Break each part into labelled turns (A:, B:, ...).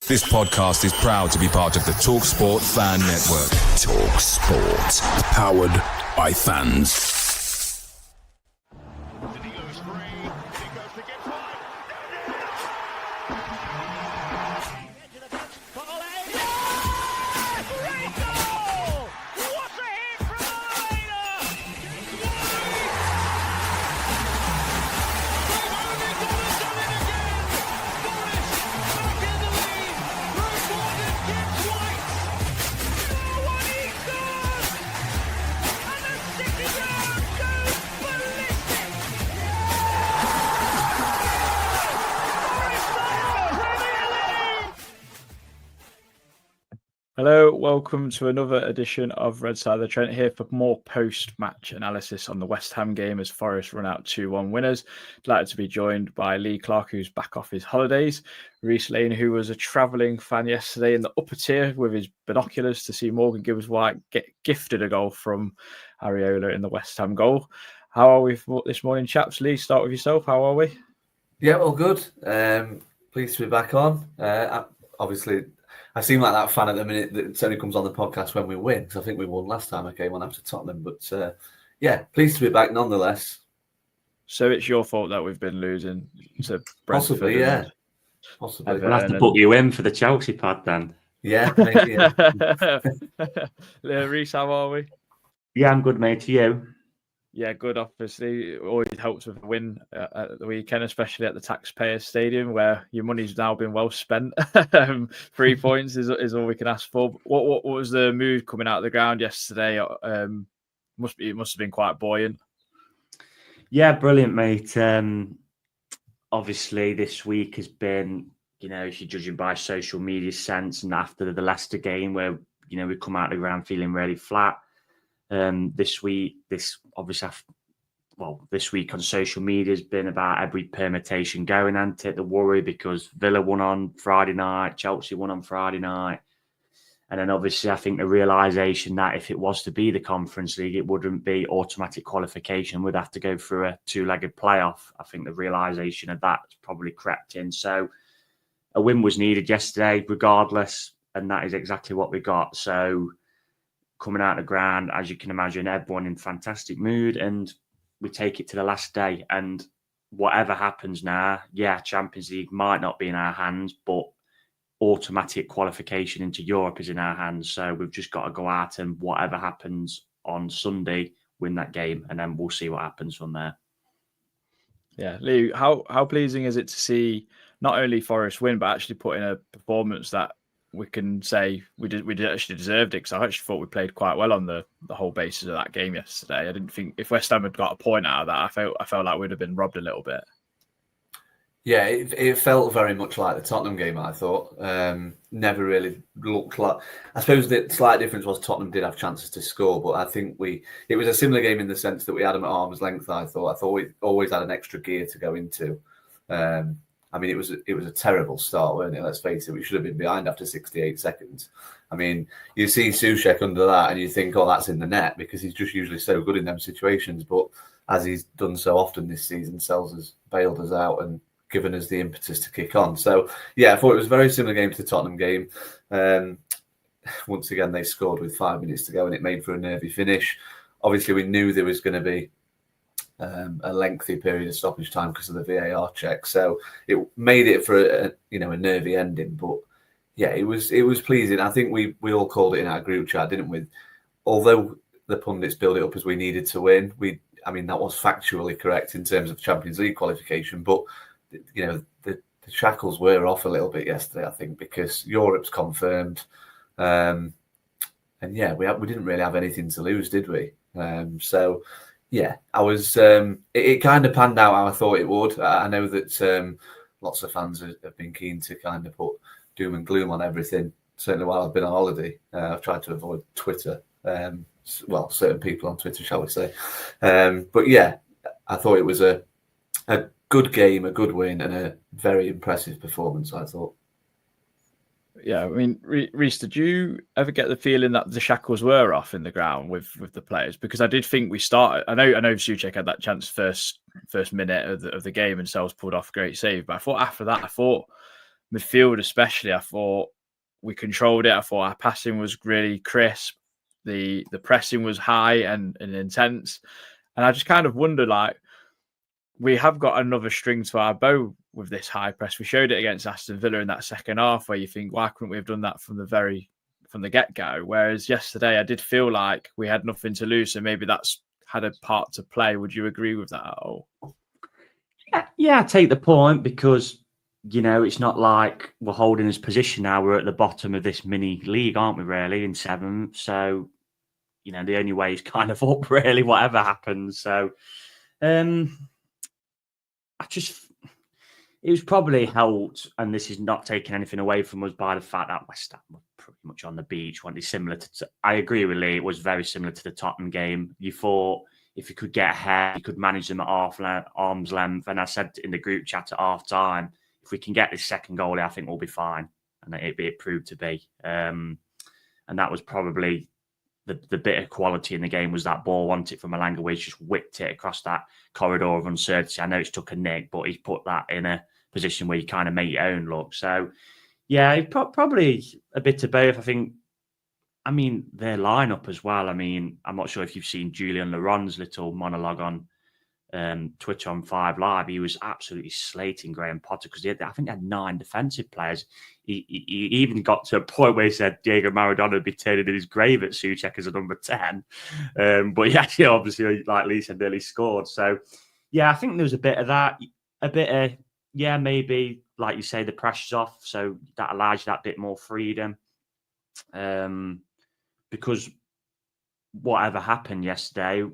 A: This podcast is proud to be part of the TalkSPORT Fan Network. TalkSPORT. Powered by fans.
B: Hello, welcome to another edition of Red Side of the Trent, here for more post-match analysis on the West Ham game as Forest run out 2-1 winners. Delighted to be joined by Lee Clarke, who's back off his holidays, Reiss Lane, who was a travelling fan yesterday in the upper tier with his binoculars to see Morgan Gibbs-White get gifted a goal from Areola in the West Ham goal. How are we for this morning, chaps? Lee, start with yourself. How are we?
C: Yeah, all good. Pleased to be back on. Obviously, I seem like that fan at the minute that only comes on the podcast when we win, because I think we won last time I came on after Tottenham. But yeah, pleased to be back nonetheless.
B: So it's your fault that we've been losing to Brentford?
C: Possibly, yeah. Possibly.
D: We'll have to book you in for the Chelsea pod then.
C: Yeah, maybe, yeah.
B: Reiss, how are we?
D: Yeah, I'm good, mate. To you?
B: Yeah, good. Obviously, it always helps with a win at the weekend, especially at the Taxpayers Stadium, where your money's now been well spent. 3 points is all we can ask for. What was the mood coming out of the ground yesterday? It must have been quite buoyant.
D: Yeah, brilliant, mate. Obviously, this week has been, if you're judging by social media sense, and after the Leicester game, where we come out of the ground feeling really flat. This week on social media has been about every permutation going, and the worry because Villa won on Friday night, Chelsea won on Friday night. And then obviously I think the realisation that if it was to be the Conference League, it wouldn't be automatic qualification. We'd have to go through a two-legged playoff. I think the realisation of that's probably crept in. So a win was needed yesterday regardless, and that is exactly what we got. So coming out of the ground, as you can imagine, everyone in fantastic mood, and we take it to the last day. And whatever happens now, Champions League might not be in our hands, but automatic qualification into Europe is in our hands. So we've just got to go out and whatever happens on Sunday, win that game, and then we'll see what happens from there.
B: Yeah, Lee, how pleasing is it to see not only Forest win, but actually put in a performance that we can say we actually deserved it, because I actually thought we played quite well on the whole basis of that game yesterday. I didn't think if West Ham had got a point out of that, I felt like we'd have been robbed a little bit.
C: Yeah, it felt very much like the Tottenham game, I thought. Never really looked like... I suppose the slight difference was Tottenham did have chances to score, but I think it was a similar game in the sense that we had them at arm's length, I thought. I thought we always had an extra gear to go into. It was a terrible start, wasn't it? Let's face it, we should have been behind after 68 seconds. You see Souček under that and you think, oh, that's in the net, because he's just usually so good in them situations. But as he's done so often this season, bailed us out and given us the impetus to kick on. So, yeah, I thought it was a very similar game to the Tottenham game. Once again, they scored with 5 minutes to go and it made for a nervy finish. Obviously, we knew there was going to be a lengthy period of stoppage time because of the VAR check. So it made it for a nervy ending. But yeah, it was pleasing. I think we all called it in our group chat, didn't we? Although the pundits built it up as we needed to win, that was factually correct in terms of Champions League qualification. But the shackles were off a little bit yesterday, I think, because Europe's confirmed. And yeah, we didn't really have anything to lose, did we? So yeah, I was. It kind of panned out how I thought it would. I know that lots of fans have been keen to kind of put doom and gloom on everything. Certainly while I've been on holiday, I've tried to avoid Twitter. Certain people on Twitter, shall we say? But yeah, I thought it was a good game, a good win, and a very impressive performance, I thought.
B: Yeah, Reiss, did you ever get the feeling that the shackles were off in the ground with the players? Because I did think we started. I know Souček had that chance first minute of the game, and Sells pulled off a great save. But I thought after that, midfield especially, I thought we controlled it. I thought our passing was really crisp. The pressing was high and intense. And I just kind of wonder, like, we have got another string to our bow with this high press. We showed it against Aston Villa in that second half, where you think, why couldn't we have done that from the get-go? Whereas yesterday, I did feel like we had nothing to lose, so maybe that's had a part to play. Would you agree with that at all?
D: Yeah, I take the point, because, you know, it's not like we're holding this position now. We're at the bottom of this mini league, aren't we, really, in 7th? So, you know, the only way is kind of up, really, whatever happens. So, it was probably helped, and this is not taking anything away from us, by the fact that West Ham were pretty much on the beach. Wasn't it similar to? I agree with Lee. It was very similar to the Tottenham game. You thought if you could get ahead, you could manage them at arm's length. And I said in the group chat at half time, if we can get this second goal, I think we'll be fine. And it proved to be. And that was probably the bit of quality in the game, was that ball, wasn't it, from Malanga, where he just whipped it across that corridor of uncertainty. I know it's took a nick, but he's put that in a position where you kind of make your own look. So, yeah, probably a bit of both. I mean, their lineup as well. I mean, I'm not sure if you've seen Julian Laurent's little monologue on Twitter on 5 Live. He was absolutely slating Graham Potter, because I think he had 9 defensive players. He even got to a point where he said Diego Maradona would be turning in his grave at Souček as a number 10. But he actually, obviously, like Lee said, nearly scored. So, yeah, I think there was a bit of that. A bit of, yeah, maybe, like you say, the pressure's off. So that allows you that bit more freedom. Because whatever happened yesterday,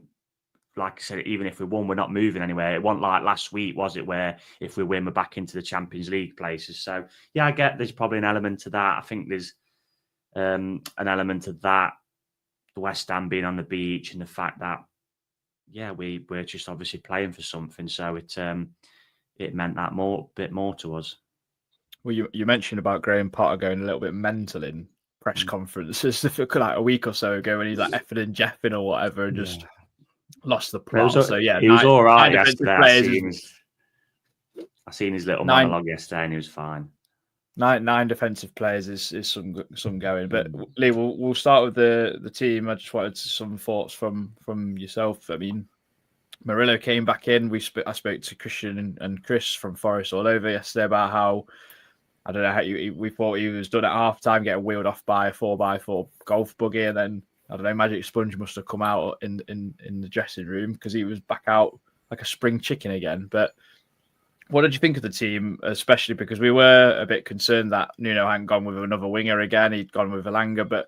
D: like I said, even if we won, we're not moving anywhere. It wasn't like last week, was it, where if we win, we're back into the Champions League places. So, yeah, I get there's probably an element to that. I think there's an element of that, the West Ham being on the beach, and the fact that, yeah, we're just obviously playing for something. So it meant that bit more to us.
B: Well, you mentioned about Graham Potter going a little bit mental in press conferences like a week or so ago, when he's like effing and jeffing or whatever, and just lost the plot. So yeah,
D: he was all right yesterday. I seen his little
B: 9
D: monologue yesterday, and he was fine.
B: 9 defensive players is some going. But Lee, we'll start with the team. I just wanted some thoughts from yourself. I mean, Murillo came back in. I spoke to Christian and Chris from Forest all over yesterday about how, I don't know, how we thought he was done at half time, getting wheeled off by a 4x4 golf buggy, and then, I don't know, Magic Sponge must have come out in the dressing room, because he was back out like a spring chicken again. But what did you think of the team, especially because we were a bit concerned that Nuno hadn't gone with another winger again. He'd gone with Elanga, but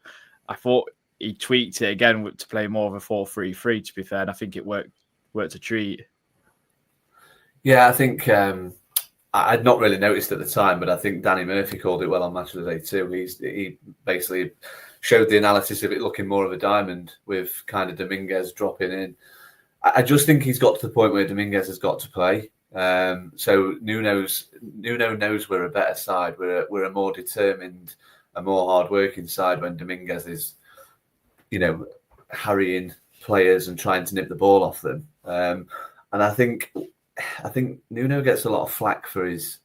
B: I thought he tweaked it again to play more of a 4-3-3, to be fair, and I think it worked a treat.
C: Yeah, I think I'd not really noticed at the time, but I think Danny Murphy called it well on Match of the Day too. He basically showed the analysis of it looking more of a diamond, with kind of Dominguez dropping in. I just think he's got to the point where Dominguez has got to play. So Nuno knows we're a better side. We're a more determined, a more hard-working side when Dominguez is, harrying players and trying to nip the ball off them. And I think Nuno gets a lot of flack for his,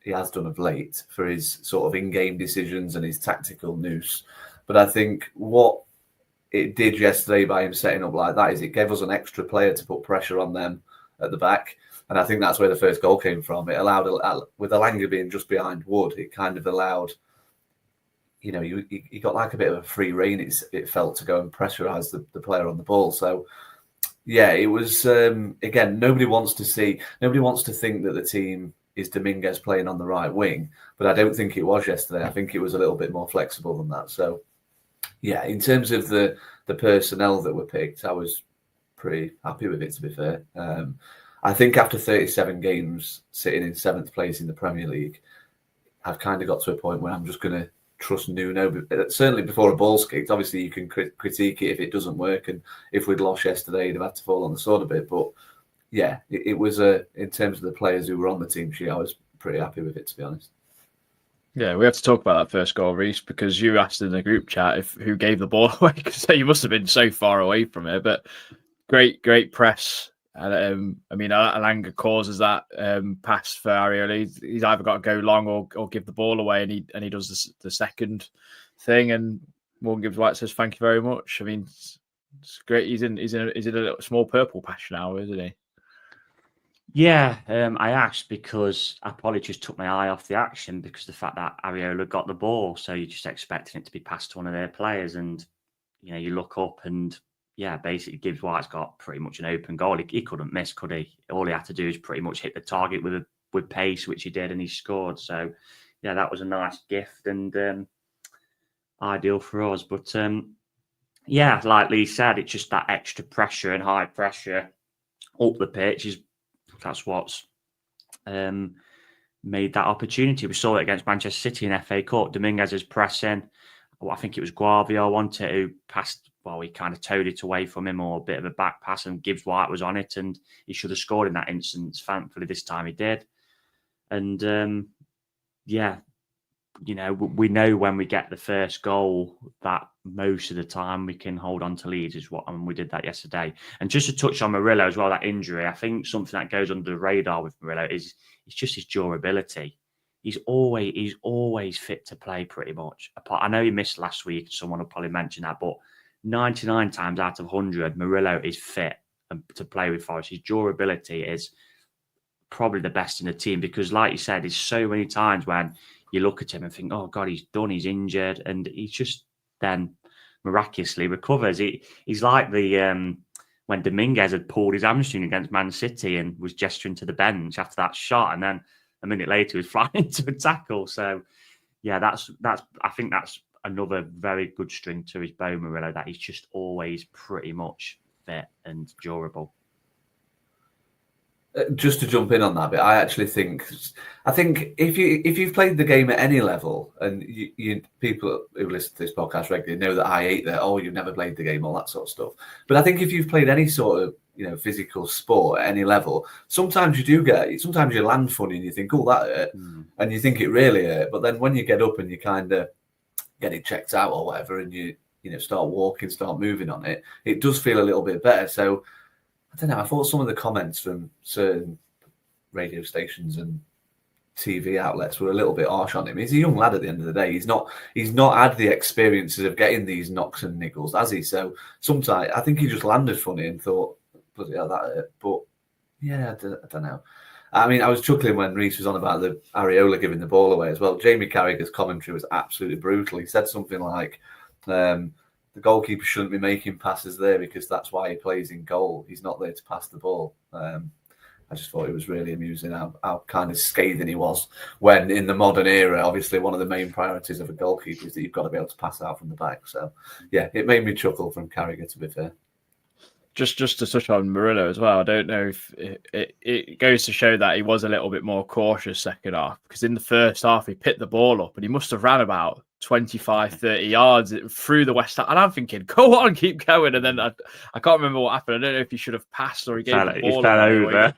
C: he has done of late, for his sort of in-game decisions and his tactical nous. But I think what it did yesterday by him setting up like that is it gave us an extra player to put pressure on them at the back. And I think that's where the first goal came from. It allowed, with Elanga being just behind Wood, it kind of allowed, you got like a bit of a free rein, it felt, to go and pressurise the player on the ball. So, yeah, it was, again, nobody wants to think that the team is Dominguez playing on the right wing, but I don't think it was yesterday. I think it was a little bit more flexible than that. So, yeah, in terms of the personnel that were picked, I was pretty happy with it, to be fair. I think after 37 games sitting in 7th place in the Premier League, I've kind of got to a point where I'm just going to trust Nuno. Certainly before a ball's kicked, obviously you can critique it if it doesn't work, and if we'd lost yesterday, he'd have had to fall on the sword a bit. But yeah, it was in terms of the players who were on the team sheet, I was pretty happy with it, to be honest. Yeah,
B: we have to talk about that first goal, Reiss, because you asked in the group chat who gave the ball away, because you must have been so far away from it. But great press I mean, Alanga causes that pass for Areola. He's either got to go long or give the ball away, and he does the second thing. And Morgan Gibbs-White says, "Thank you very much." I mean, it's great. He's in a little small purple patch now, isn't he?
D: Yeah, I asked because I probably just took my eye off the action because the fact that Areola got the ball, so you're just expecting it to be passed to one of their players, and you look up and basically Gibbs White's got pretty much an open goal. He couldn't miss, could he? All he had to do is pretty much hit the target with pace, which he did, and he scored. So that was a nice gift and ideal for us. But like Lee said, it's just that extra pressure and high pressure up the pitch that's what's made that opportunity. We saw it against Manchester City in FA Cup. Dominguez is pressing. I think it was Guavio wanted who passed. Well, he kind of towed it away from him, or a bit of a back pass, and Gibbs White was on it, and he should have scored in that instance. Thankfully, this time he did. And we know when we get the first goal that most of the time we can hold on to leads, and we did that yesterday. And just to touch on Murillo as well, that injury, I think something that goes under the radar with Murillo is just his durability. He's always fit to play pretty much. I know he missed last week. Someone will probably mention that, but 99 times out of 100, Murillo is fit to play with Forest. His durability is probably the best in the team because, like you said, there's so many times when you look at him and think, oh, God, he's done, he's injured, and he just then miraculously recovers. He's like when Dominguez had pulled his hamstring against Man City and was gesturing to the bench after that shot, and then a minute later he was flying into a tackle. So, I think that's another very good string to his bow, Murillo, that he's just always pretty much fit and durable.
C: Just to jump in on that bit, I think if you've played the game at any level, and you people who listen to this podcast regularly know that I hate that, oh, you've never played the game, all that sort of stuff. But I think if you've played any sort of physical sport at any level, sometimes you land funny and you think, oh, that hurt, and you think it really hurt. But then when you get up and you kind of get it checked out or whatever, and you start walking, start moving on it, it does feel a little bit better. So I don't know. I thought some of the comments from certain radio stations and TV outlets were a little bit harsh on him. He's a young lad at the end of the day. He's not had the experiences of getting these knocks and niggles, has he? So sometimes I think he just landed funny and thought, bloody hell, that hurt. But yeah, I don't know. I mean, I was chuckling when Reiss was on about the Areola giving the ball away as well. Jamie Carragher's commentary was absolutely brutal. He said something like, the goalkeeper shouldn't be making passes there because that's why he plays in goal. He's not there to pass the ball. I just thought it was really amusing how kind of scathing he was when in the modern era, obviously one of the main priorities of a goalkeeper is that you've got to be able to pass out from the back. So, yeah, it made me chuckle from Carragher, to be fair.
B: Just to touch on Murillo as well, I don't know if it goes to show that he was a little bit more cautious second half, because in the first half he picked the ball up and he must have ran about 25, 30 yards through the West Ham. And I'm thinking, go on, keep going. And then I can't remember what happened. I don't know if he should have passed or he gave the ball.
D: He fell over.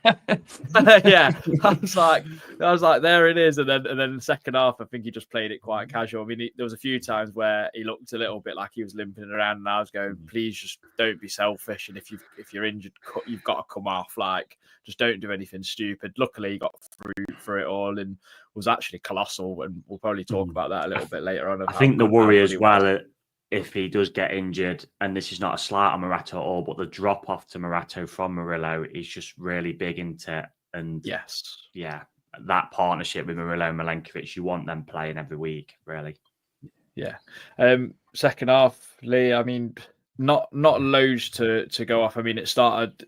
B: Yeah, I was like, there it is. And then the second half, I think he just played it quite casual. I mean, there was a few times where he looked a little bit like he was limping around, and I was going, please just don't be selfish. And if you're injured, you've got to come off. Like, just don't do anything stupid. Luckily, he got through it all and was actually colossal, and we'll probably talk about that a little bit later on.
D: I think the worry as well, if he does get injured, and this is not a slight on Morato at all, but the drop off to Morato from Murillo is just really big into it. And
B: yes,
D: that partnership with Murillo and Milenkovic, you want them playing every week, really.
B: Yeah. Second half, Lee, I mean, not loads to go off. I mean, it started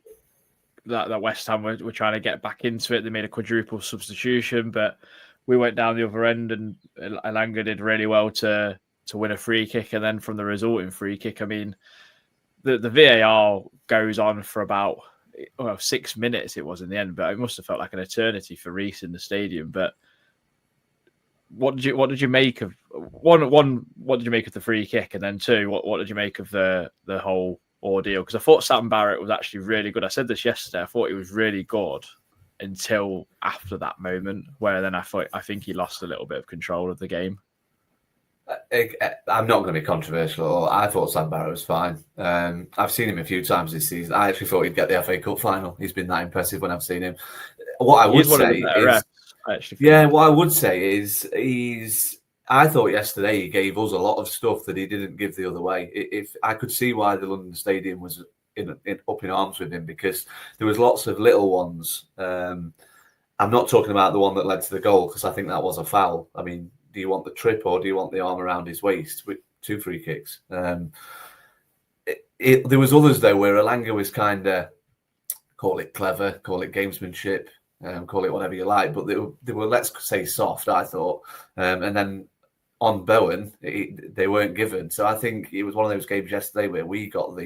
B: that West Ham were trying to get back into it. They made a quadruple substitution, but we went down the other end, and Alanga did really well to win a free kick. And then from the resulting free kick, I mean, the VAR goes on for about 6 minutes it was in the end, but it must have felt like an eternity for Reiss in the stadium. But what did you make of one? What did you make of the free kick? And then two, what did you make of the whole ordeal? Because I thought Sam Barrett was actually really good. I said this yesterday. I thought he was really good until after that moment, where then I think he lost a little bit of control of the game.
C: I'm not going to be controversial. I thought Sam Barrow was fine. I've seen him a few times this season. I actually thought he'd get the FA Cup final. He's been that impressive when I've seen him. What I would say is, what I would say is, I thought yesterday he gave us a lot of stuff that he didn't give the other way. If I could see why the London Stadium was up in arms with him, because there was lots of little ones. I'm not talking about the one that led to the goal, because I think that was a foul. I mean, do you want the trip or do you want the arm around his waist with 2 free kicks? There was others though where Elanga was kind of, call it clever, call it gamesmanship, call it whatever you like, but they were let's say soft, I thought. And then on Bowen, they weren't given. So I think it was one of those games yesterday where we got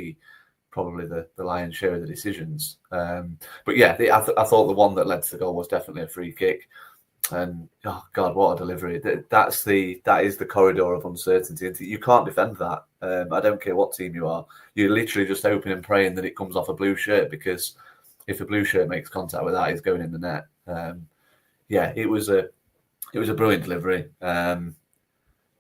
C: probably the lion's share of the decisions. But yeah, I thought the one that led to the goal was definitely a free kick. And oh God, what a delivery! That is the corridor of uncertainty. You can't defend that. I don't care what team you are. You're literally just hoping and praying that it comes off a blue shirt, because if a blue shirt makes contact with that, it's going in the net. It was a brilliant delivery.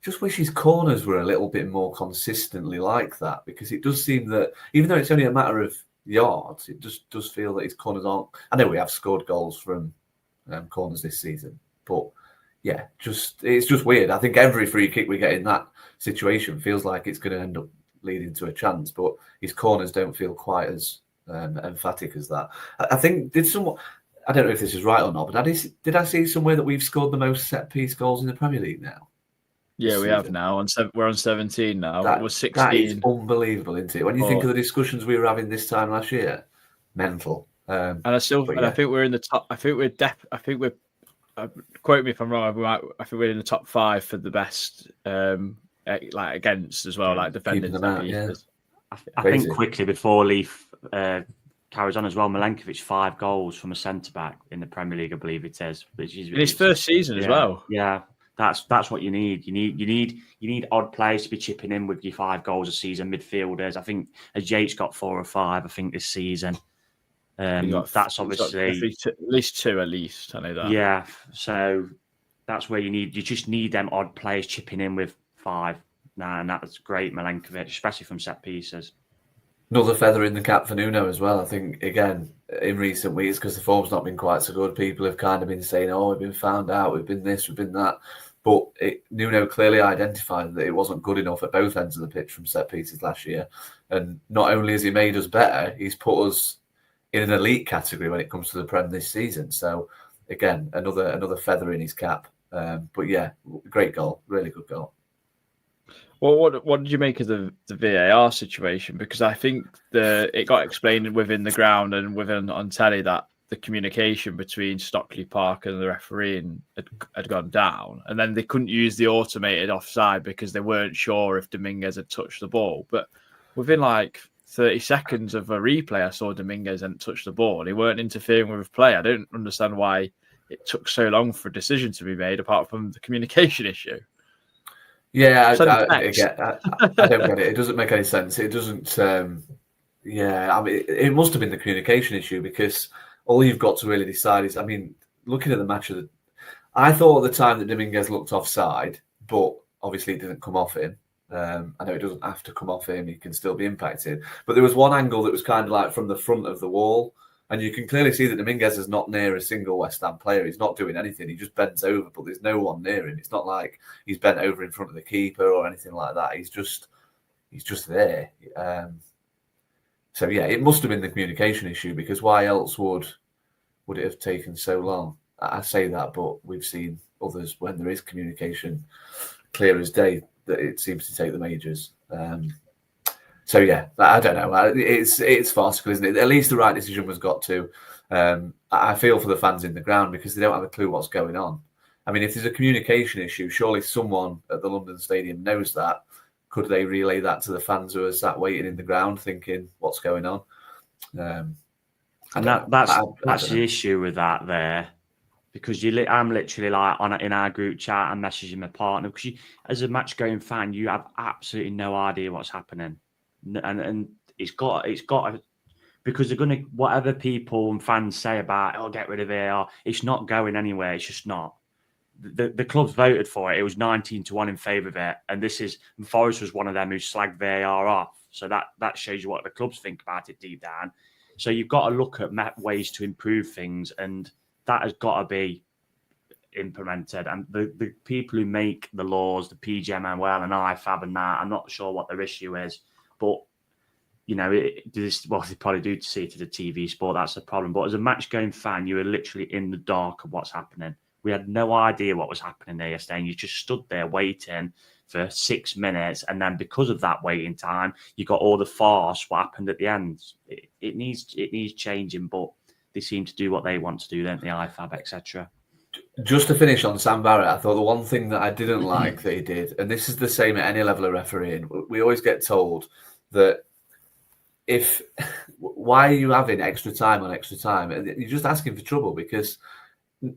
C: Just wish his corners were a little bit more consistently like that, because it does seem that even though it's only a matter of yards, it just does feel that his corners aren't. I know we have scored goals from corners this season, but yeah, it's just weird. I think every free kick we get in that situation feels like it's going to end up leading to a chance, but his corners don't feel quite as emphatic as that. I think I don't know if this is right or not, but did I see somewhere that we've scored the most set piece goals in the Premier League now?
B: Yeah, we have now. We're on 17 now. It was 16.
C: That is unbelievable, isn't it? When you think of the discussions we were having this time last year, mental.
B: And I think we're in the top. I think we're. Quote me if I'm wrong. I think we're in the top 5 for the best, like against as well, like defending them out. Yeah.
D: I think quickly before Leaf carries on as well, Milenkovic 5 goals from a centre back in the Premier League, I believe it is, which is
B: in his first season as well.
D: Yeah. That's what you need. You need odd players to be chipping in with your 5 goals a season. Midfielders. I think Yates got 4 or 5. I think this season. That's obviously
B: at least 2 at least. I know that.
D: Yeah. So that's where you just need them odd players chipping in with 5. And that's great, Milenkovic, especially from set pieces.
C: Another feather in the cap for Nuno as well. I think, again, in recent weeks, because the form's not been quite so good, people have kind of been saying, oh, we've been found out, we've been this, we've been that. But Nuno clearly identified that it wasn't good enough at both ends of the pitch from set pieces last year. And not only has he made us better, he's put us in an elite category when it comes to the Prem this season. So, again, another feather in his cap. But yeah, great goal, really good goal.
B: Well, what did you make of the VAR situation? Because I think it got explained within the ground and within on telly that the communication between Stockley Park and the referee had gone down, and then they couldn't use the automated offside because they weren't sure if Dominguez had touched the ball. But within like 30 seconds of a replay, I saw Dominguez hadn't touched the ball. He weren't interfering with play. I don't understand why it took so long for a decision to be made, apart from the communication issue.
C: Yeah, I don't get it. It doesn't make any sense. It doesn't. I mean, it must have been the communication issue, because all you've got to really decide is, I mean, looking at the match I thought at the time that Dominguez looked offside, but obviously it didn't come off him. I know it doesn't have to come off him; he can still be impacted. But there was one angle that was kind of like from the front of the wall. And you can clearly see that Dominguez is not near a single West Ham player. He's not doing anything. He just bends over, but there's no one near him. It's not like he's bent over in front of the keeper or anything like that. He's just there. So yeah, it must have been the communication issue, because why else would it have taken so long? I say that, but we've seen others when there is communication clear as day that it seems to take them ages. So yeah, I don't know. It's farcical, isn't it? At least the right decision was got to. I feel for the fans in the ground, because they don't have a clue what's going on. I mean, if there's a communication issue, surely someone at the London Stadium knows that. Could they relay that to the fans who are sat waiting in the ground, thinking what's going on?
D: That's the issue with that there, because I'm literally like in our group chat, I'm messaging my partner, because as a match going fan, you have absolutely no idea what's happening. And it's got because they're going to, whatever people and fans say about, get rid of VAR, it's not going anywhere. It's just not. the clubs voted for it. It was 19-1 in favour of it, and Forest was one of them who slagged VAR off. So that shows you what the clubs think about it deep down. So you've got to look at ways to improve things, and that has got to be implemented. And the people who make the laws, the PGMOL and IFAB and that, I'm not sure what their issue is, but they probably do see it as a TV sport. That's the problem. But as a match-going fan, you were literally in the dark of what's happening. We had no idea what was happening there yesterday, and you just stood there waiting for 6 minutes, and then because of that waiting time, you got all the farce. What happened at the end? It needs changing, but they seem to do what they want to do, don't they? IFAB, etc.
C: Just to finish on Sam Barrett, I thought the one thing that I didn't like that he did, and this is the same at any level of refereeing, we always get told that why are you having extra time on extra time? And you're just asking for trouble, because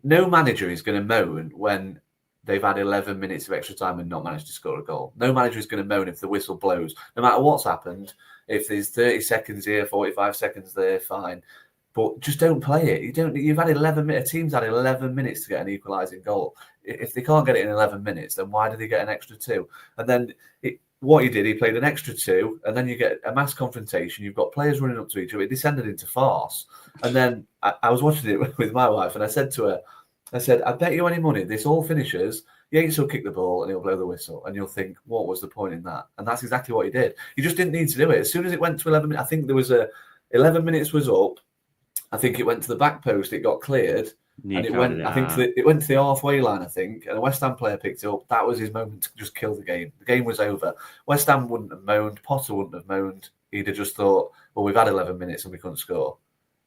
C: no manager is going to moan when they've had 11 minutes of extra time and not managed to score a goal. No manager is going to moan if the whistle blows, no matter what's happened. If there's 30 seconds here, 45 seconds there, fine. But just don't play it. You've had 11 minutes. A team's had 11 minutes to get an equalising goal. If they can't get it in 11 minutes, then why do they get an extra 2? And then what he did, he played an extra 2, and then you get a mass confrontation. You've got players running up to each other. It descended into farce. And then I was watching it with my wife, and I said to her, I bet you any money this all finishes, Yates will kick the ball and he'll blow the whistle, and you'll think, what was the point in that? And that's exactly what he did. He just didn't need to do it. As soon as it went to 11 minutes, I think there was 11 minutes was up. I think it went to the back post, it got cleared, and it went to the halfway line, I think, and a West Ham player picked it up. That was his moment to just kill the game. The game was over. West Ham wouldn't have moaned, Potter wouldn't have moaned. He'd have just thought, well, we've had 11 minutes and we couldn't score.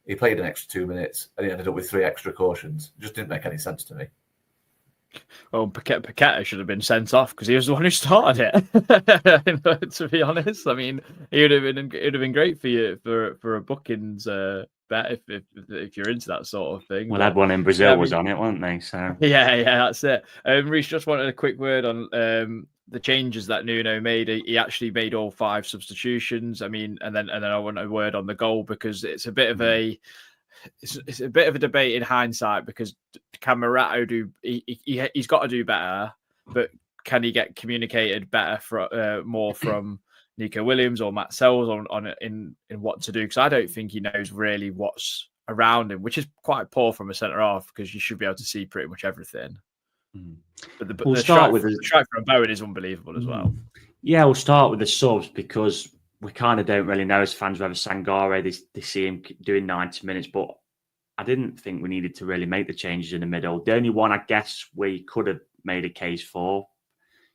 C: He played an extra 2 minutes and he ended up with 3 extra cautions. It just didn't make any sense to me.
B: Well, Paqueta should have been sent off because he was the one who started it. To be honest, I mean, it would have been great for you for a bookings bet if you're into that sort of thing.
D: Well, everyone in Brazil was on it, weren't they? So
B: yeah, that's it. Reece just wanted a quick word on the changes that Nuno made. He actually made all 5 substitutions. I mean, and then I want a word on the goal, because it's a bit of a debate in hindsight, because can Morato he's got to do better, but can he get communicated better more from Nico Williams or Matt Sells in what to do? Because I don't think he knows really what's around him, which is quite poor from a centre half, because you should be able to see pretty much everything. But the strike from Bowen is unbelievable as well.
D: Yeah, we'll start with the subs, because we kind of don't really know as fans whether Sangare, they see him doing 90 minutes, but I didn't think we needed to really make the changes in the middle. The only one I guess we could have made a case for,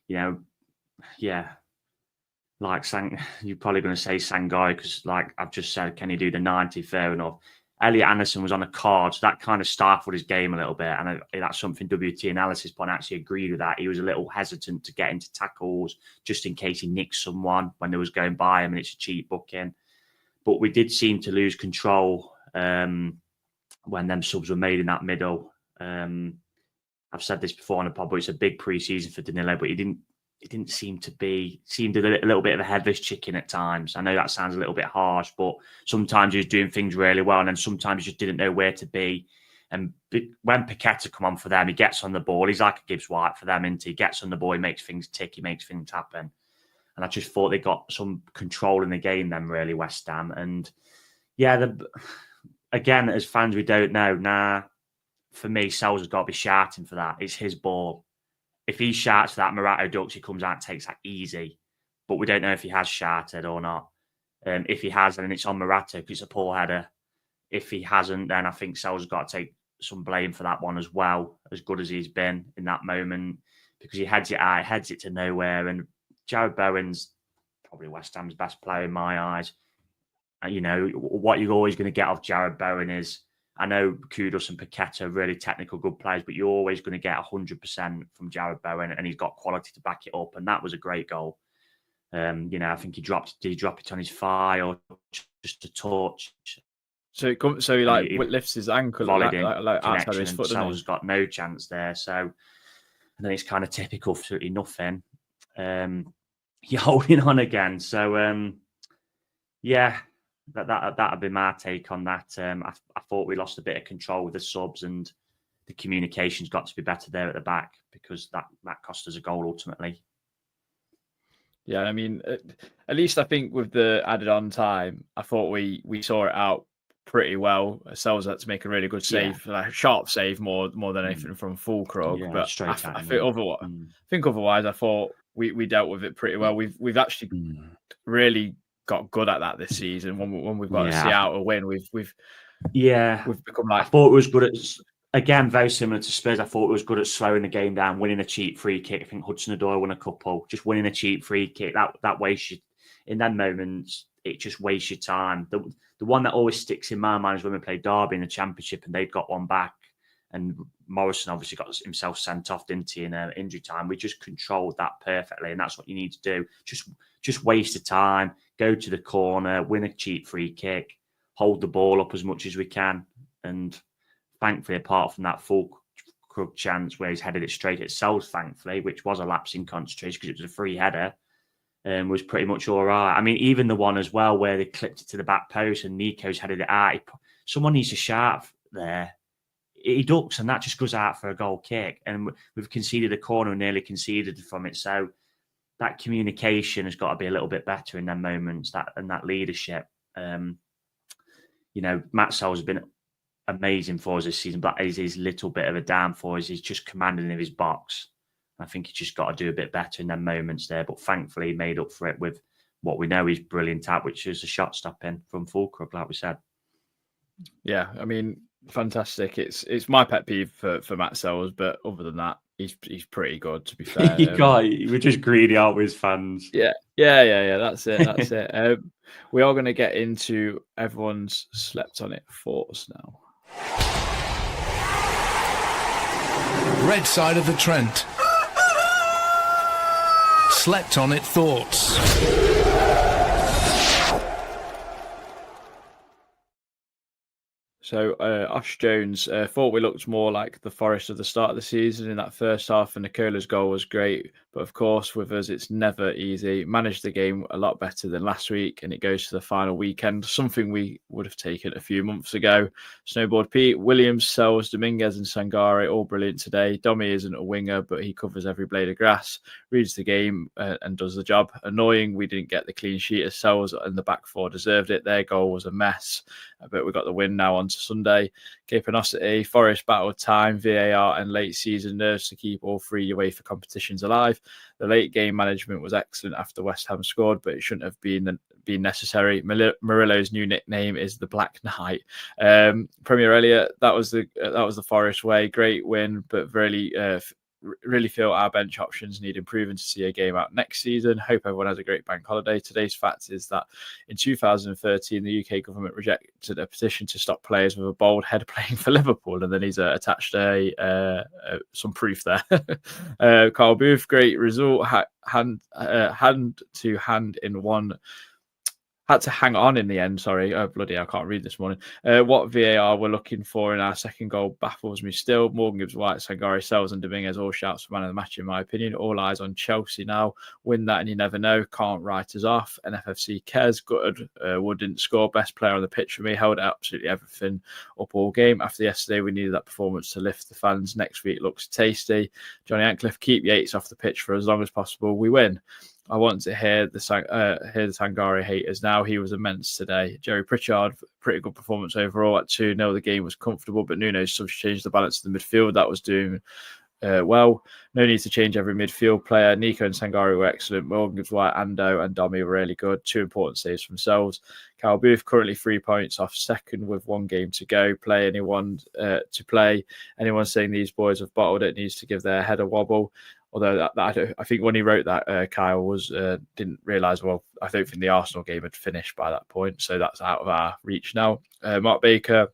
D: you're probably going to say Sangare, because like I've just said, can he do the 90? Fair enough. Elliot Anderson was on a card, so that kind of stifled his game a little bit. And that's something WT Analysis Point actually agreed with that. He was a little hesitant to get into tackles just in case he nicked someone when they was going by him and it's a cheap booking. But we did seem to lose control when them subs were made in that middle. I've said this before on the pod, but it's a big pre-season for Danilo, but he didn't seemed a little bit of a headless chicken at times. I know that sounds a little bit harsh, but sometimes he was doing things really well, and then sometimes he just didn't know where to be. And when Paqueta come on for them, he gets on the ball. He's like a Gibbs White for them, isn't he? He gets on the ball, he makes things tick, he makes things happen. And I just thought they got some control in the game then, really, West Ham. And yeah, again, as fans, we don't know. For me, Sells has got to be shouting for that. It's his ball. If he shouts that, Morato ducks, he comes out and takes that easy. But we don't know if he has shouted or not. If he has, then it's on Morato because it's a poor header. If he hasn't, then I think Sells has got to take some blame for that one as well, as good as he's been in that moment, because he heads it out, heads it to nowhere. And Jared Bowen's probably West Ham's best player in my eyes. And, what you're always going to get off Jared Bowen is, I know Kudus and Paqueta are really technical, good players, but you're always going to get 100% from Jared Bowen, and he's got quality to back it up. And that was a great goal. I think did he drop it on his thigh or just a touch?
B: So he lifts his ankle like outside his foot.
D: Sells got no chance there. So, and then it's kind of typical, absolutely nothing. You're holding on again. So, that'd be my take on that. I thought we lost a bit of control with the subs, and the communication's got to be better there at the back, because that cost us a goal ultimately.
B: Yeah, I mean, at least I think with the added on time, I thought we saw it out pretty well. Ourselves had to make a really good save, like a sharp save more than anything from Fulkrug.
D: Yeah,
B: but
D: straight
B: I
D: at
B: think
D: him.
B: otherwise, I thought we dealt with it pretty well. We've actually really got good at that this season. When we've got to see out a win, we've become like.
D: I thought it was good at. Again, very similar to Spurs. I thought it was good at slowing the game down, winning a cheap free kick. I think Hudson-Odoi won a couple. Just winning a cheap free kick. That wastes you. In them moments, it just wastes your time. The one that always sticks in my mind is when we played Derby in the Championship and they'd got one back. And Morrison obviously got himself sent off, didn't he, in injury time. We just controlled that perfectly. And that's what you need to do. Just waste the time. Go to the corner, win a cheap free kick, hold the ball up as much as we can. And thankfully, apart from that Fulkrug chance where he's headed it straight at Sells, thankfully, which was a lapse in concentration because it was a free header, was pretty much all right. I mean, even the one as well where they clipped it to the back post and Nico's headed it out. Someone needs to shout there. He ducks and that just goes out for a goal kick. And we've conceded a corner and nearly conceded from it. So that communication has got to be a little bit better in them moments, that leadership. Matt Sells has been amazing for us this season, but is his little bit of a downfall is he's just commanding of his box. I think he's just got to do a bit better in them moments there. But thankfully, he made up for it with what we know he's brilliant at, which is a shot stopping from Fulkrug, like we said.
B: Yeah, I mean, fantastic. It's my pet peeve for Matt Sells, but other than that, he's pretty good, to be fair.
D: We're just greedy, aren't we, as fans?
B: Yeah. That's it. We are going to get into everyone's slept on it thoughts now.
A: Red side of the Trent. Slept on it thoughts.
B: So Ash Jones thought we looked more like the Forest of the start of the season in that first half, and Nicola's goal was great. But of course, with us, it's never easy. Managed the game a lot better than last week, and it goes to the final weekend, something we would have taken a few months ago. Snowboard Pete, Williams, Sells, Dominguez and Sangare, all brilliant today. Domi isn't a winger, but he covers every blade of grass, reads the game and does the job. Annoying, we didn't get the clean sheet as Sells and the back four deserved it. Their goal was a mess, but we got the win now on to Sunday. Capanosity, Forest battled time, VAR and late season nerves to keep all three UEFA competitions alive. The late game management was excellent after West Ham scored, but it shouldn't have been necessary. Murillo's new nickname is the Black Knight. Premier Elliott, that was the Forest way. Great win, but really feel our bench options need improving to see a game out next season. Hope everyone has a great bank holiday. Today's fact is that in 2013, the UK government rejected a petition to stop players with a bald head playing for Liverpool, and then he's attached some proof there. Carl Booth, great result. Hand to hand in one. Had to hang on in the end, sorry. Oh, bloody, I can't read this morning. What VAR we're looking for in our second goal baffles me still. Morgan Gibbs White, Sangare, Sells and Dominguez all shouts for man of the match, in my opinion. All eyes on Chelsea now. Win that and you never know. Can't write us off. NFFC Kez, gutted. Wood didn't score. Best player on the pitch for me. Held absolutely everything up all game. After yesterday, we needed that performance to lift the fans. Next week looks tasty. Johnny Antcliffe, keep Yates off the pitch for as long as possible. We win. I want to hear the Sangare haters now. He was immense today. Jerry Pritchard, pretty good performance overall at 2-0. The game was comfortable, but Nuno's subs changed the balance of the midfield. That was doing well. No need to change every midfield player. Nico and Sangare were excellent. Morgan Gibbs White, Ando and Domi were really good. 2 important saves from themselves. Carl Booth currently 3 points off second with 1 game to go. Anyone saying these boys have bottled it needs to give their head a wobble. Although I think when he wrote that, Kyle didn't realise, I don't think the Arsenal game had finished by that point. So that's out of our reach now. Mark Baker,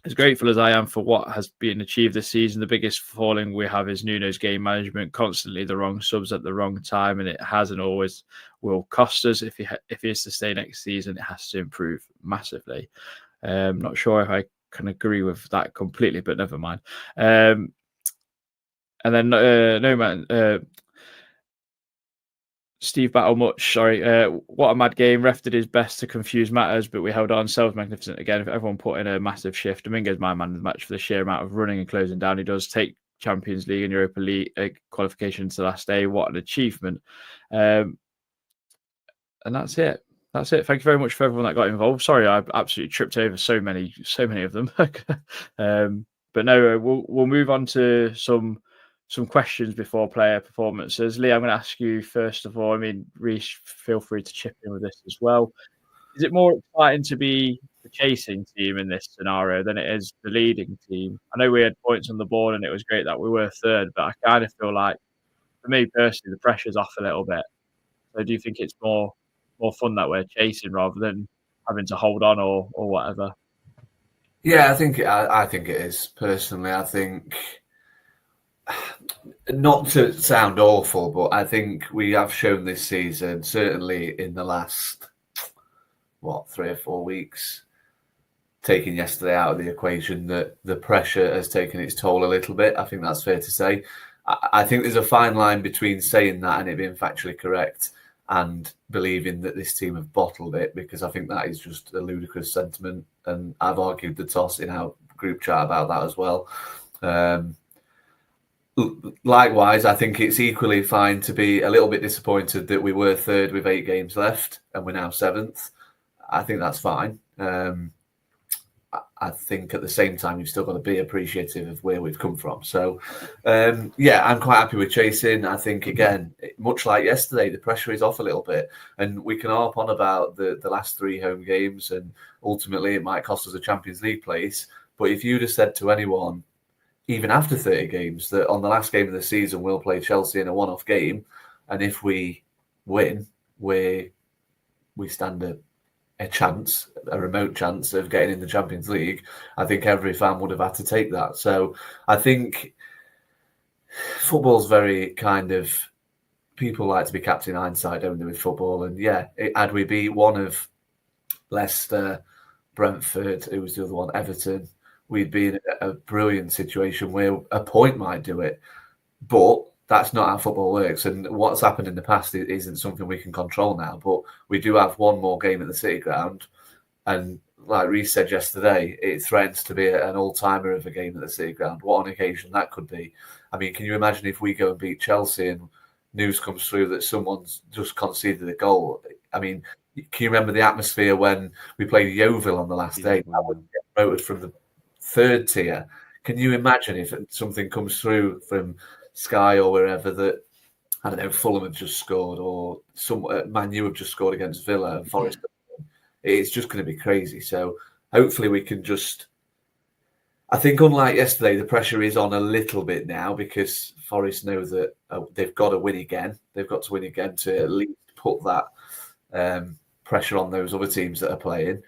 B: as grateful as I am for what has been achieved this season, the biggest falling we have is Nuno's game management, constantly the wrong subs at the wrong time, and it has and always will cost us. If he is to stay next season, it has to improve massively. Not sure if I can agree with that completely, but never mind. And then Steve Battle much. Sorry. What a mad game. Ref did his best to confuse matters, but we held on. Self magnificent again. If everyone put in a massive shift, Dominguez my man of the match for the sheer amount of running and closing down he does. Take Champions League and Europa League qualification to the last day. What an achievement. And that's it. That's it. Thank you very much for everyone that got involved. Sorry, I absolutely tripped over so many of them. But no, we'll move on to some questions before player performances. Lee, I'm going to ask you first of all. I mean, Reiss, feel free to chip in with this as well. Is it more exciting to be the chasing team in this scenario than it is the leading team? I know we had points on the board and it was great that we were third, but I kind of feel like, for me personally, the pressure's off a little bit. So do you think it's more fun that we're chasing rather than having to hold on or whatever?
C: Yeah, I think it is. Personally, I think, not to sound awful, but I think we have shown this season, certainly in the last 3 or 4 weeks, taking yesterday out of the equation, that the pressure has taken its toll a little bit. I think that's fair to say. I think there's a fine line between saying that and it being factually correct and believing that this team have bottled it, because I think that is just a ludicrous sentiment. And I've argued the toss in our group chat about that as well. Likewise, I think it's equally fine to be a little bit disappointed that we were third with 8 games left and we're now 7th. I think that's fine. I think at the same time, you've still got to be appreciative of where we've come from. So, yeah, I'm quite happy with chasing. I think, again, much like yesterday, the pressure is off a little bit. And we can harp on about the last 3 home games, and ultimately it might cost us a Champions League place. But if you'd have said to anyone, even after 30 games, that on the last game of the season, we'll play Chelsea in a one-off game, and if we win, we stand a chance, a remote chance of getting in the Champions League, I think every fan would have had to take that. So I think football's very kind of, people like to be Captain Hindsight, don't they, with football? And yeah, had we beat one of Leicester, Brentford, who was the other one, Everton, we'd be in a brilliant situation where a point might do it. But that's not how football works. And what's happened in the past isn't something we can control now. But we do have one more game at the City Ground. And like Reiss said yesterday, it threatens to be an all-timer of a game at the City Ground. What an occasion that could be. I mean, can you imagine if we go and beat Chelsea and news comes through that someone's just conceded a goal? I mean, can you remember the atmosphere when we played Yeovil on the last day? That would get promoted from the 3rd tier. Can you imagine if something comes through from Sky or wherever that, I don't know, Fulham have just scored, or some Man U have just scored against Villa and Forest? It's just going to be crazy. So hopefully we can just, I think unlike yesterday, the pressure is on a little bit now, because Forest know that they've got to win again. They've got to win again to at least put that pressure on those other teams that are playing.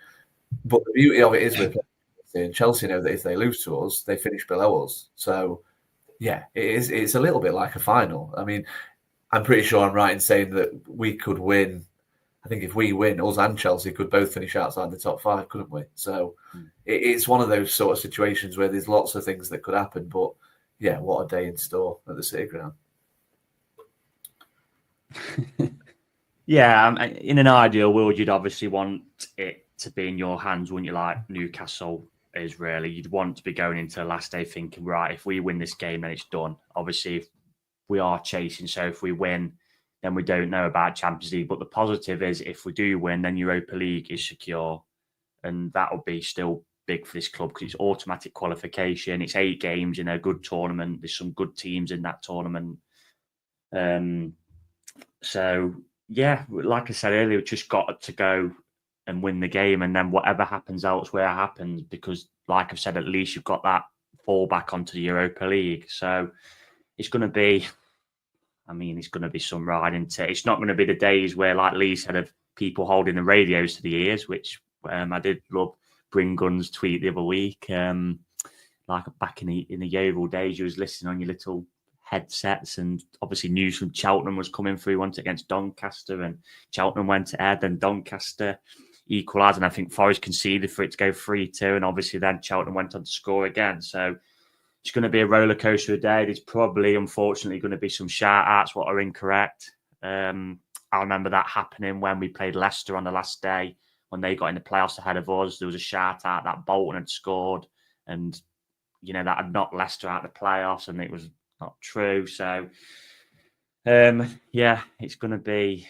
C: But the beauty of it is we're playing Chelsea, and Chelsea know that if they lose to us, they finish below us. So yeah, it's a little bit like a final. I mean, I'm pretty sure I'm right in saying that we could win. I think if we win, us and Chelsea could both finish outside the top 5, couldn't we? So it's one of those sort of situations where there's lots of things that could happen. But yeah, what a day in store at the City Ground.
D: Yeah, in an ideal world, you'd obviously want it to be in your hands, wouldn't you? Like Newcastle is really, you'd want to be going into the last day thinking, right, if we win this game, then it's done. Obviously, if we are chasing, so if we win, then we don't know about Champions League. But the positive is, if we do win, then Europa League is secure, and that will be still big for this club because it's automatic qualification. It's 8 games in a good tournament. There's some good teams in that tournament. So yeah, like I said earlier, we've just got to go and win the game, and then whatever happens elsewhere happens, because like I've said, at least you've got that fall back onto the Europa League. So it's going to be, I mean, it's going to be some ride into it. It's not going to be the days where, like Lee said, of people holding the radios to the ears, which I did love Bring Guns tweet the other week. Like back in the Yeovil days, you was listening on your little headsets, and obviously news from Cheltenham was coming through once against Doncaster, and Cheltenham went ahead, and Doncaster equalised, and I think Forest conceded for it to go 3-2, and obviously then Cheltenham went on to score again. So it's going to be a roller coaster a day. There's probably, unfortunately, going to be some shout outs what are incorrect. I remember that happening when we played Leicester on the last day, when they got in the playoffs ahead of us. There was a shout out that Bolton had scored, and that had knocked Leicester out of the playoffs, and it was not true. So, it's going to be,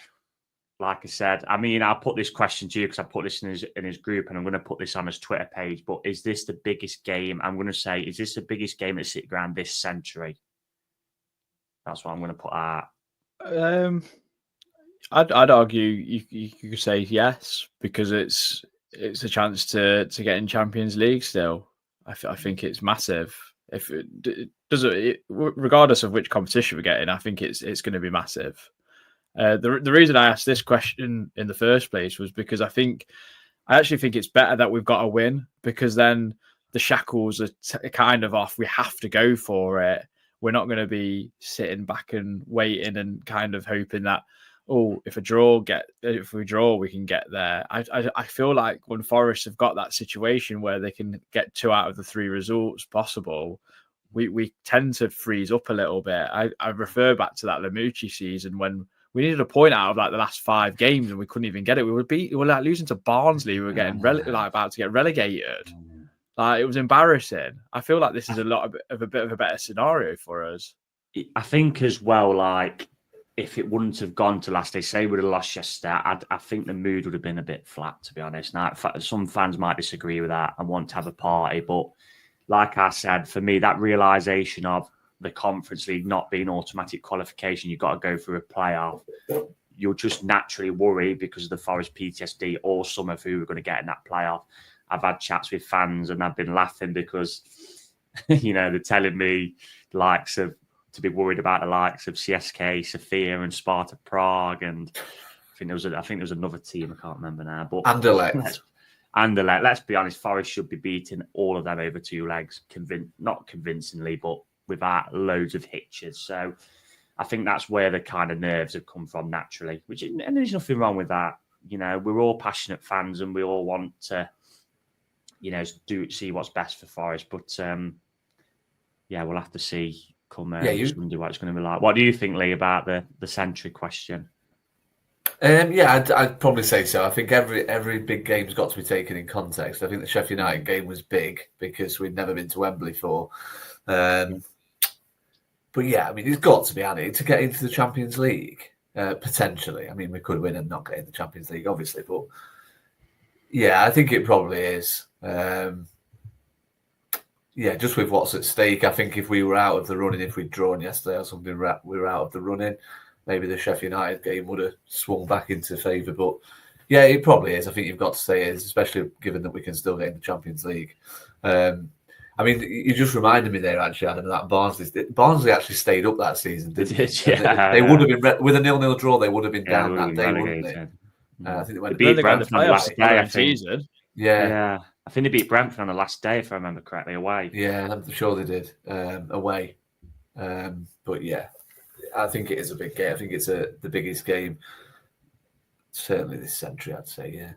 D: like I said. I mean, I'll put this question to you because I put this in his group, and I'm going to put this on his Twitter page. But is this the biggest game? I'm going to say, is this the biggest game at City Ground this century? That's what I'm going to put out.
B: I'd argue you could say yes, because it's a chance to get in Champions League still. I think it's massive. If it doesn't, regardless of which competition we're getting, I think it's going to be massive. The reason I asked this question in the first place was because I actually think it's better that we've got a win, because then the shackles are kind of off. We have to go for it. We're not going to be sitting back and waiting and kind of hoping that, if we draw, we can get there. I feel like when Forest have got that situation where they can get 2 out of the 3 results possible, we tend to freeze up a little bit. I refer back to that Lamucci season when we needed a point out of like the last 5 games and we couldn't even get it. We were like losing to Barnsley. We were getting about to get relegated. Like, it was embarrassing. I feel like this is a bit of a better scenario for us.
D: I think as well, like, if it wouldn't have gone to last day, say we'd have lost yesterday, I think the mood would have been a bit flat, to be honest. Now, some fans might disagree with that and want to have a party, but like I said, for me, that realisation of the Conference League not being automatic qualification, you've got to go through a playoff. You'll just naturally worry because of the Forest PTSD or some of who are going to get in that playoff. I've had chats with fans and I've been laughing because, they're telling me to be worried about the likes of CSK, Sofia, and Sparta Prague, and I think there was another team I can't remember now. But Anderlecht. Let's be honest, Forest should be beating all of them over 2 legs, not convincingly, but without loads of hitches. So I think that's where the kind of nerves have come from naturally. And there's nothing wrong with that. We're all passionate fans and we all want to, see what's best for Forest. But we'll have to see. Sunday what it's going to be like. What do you think, Lee, about the century question?
C: I'd probably say so. I think every big game's got to be taken in context. I think the Sheffield United game was big because we'd never been to Wembley before. But yeah, I mean, it's got to be added to get into the Champions League, potentially. I mean, we could win and not get in the Champions League, obviously. But yeah, I think it probably is. Just with what's at stake, I think if we were out of the running, if we'd drawn yesterday or something, we were out of the running, maybe the Sheffield United game would have swung back into favour. But yeah, it probably is. I think you've got to say it is, especially given that we can still get in the Champions League. I mean, you just reminded me there, actually, Adam, that Barnsley actually stayed up that season, didn't they? They would have been, with a 0-0 draw, they would have been down that day, wouldn't they? I think they
D: beat Brentford on the last day, I think.
B: Season.
D: Yeah. I think they beat Brentford on the last day, if I remember correctly, away.
C: Yeah, I'm sure they did, away. But yeah, I think it is a big game. I think it's the biggest game, certainly this century, I'd say, yeah.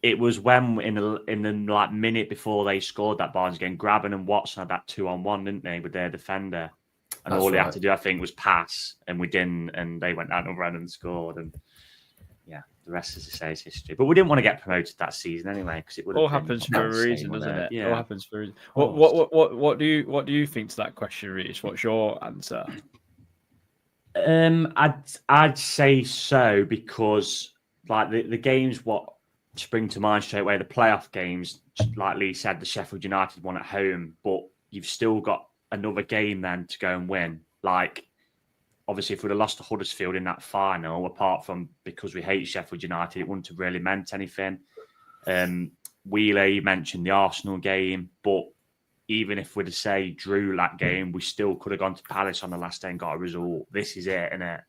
D: It was when in the minute before they scored that Barnes game, Graben and Watson had that 2-on-1, didn't they, with their defender? And all they had to do, I think, was pass, and we didn't, and they went down the run and scored. And yeah, the rest, as I say, is history. But we didn't want to get promoted that season anyway, because it would
B: all happens for a reason, doesn't it?
D: Yeah.
B: All happens for a reason. What do you think to that question, Reece? What's your answer?
D: I'd say so, because like the games what spring to mind straight away, the playoff games, like Lee said, the Sheffield United one at home, but you've still got another game then to go and win. Like, obviously, if we'd have lost to Huddersfield in that final, apart from because we hate Sheffield United, it wouldn't have really meant anything. Wheeler mentioned the Arsenal game, but even if we'd have, say, drew that game, we still could have gone to Palace on the last day and got a result. This is it, isn't it?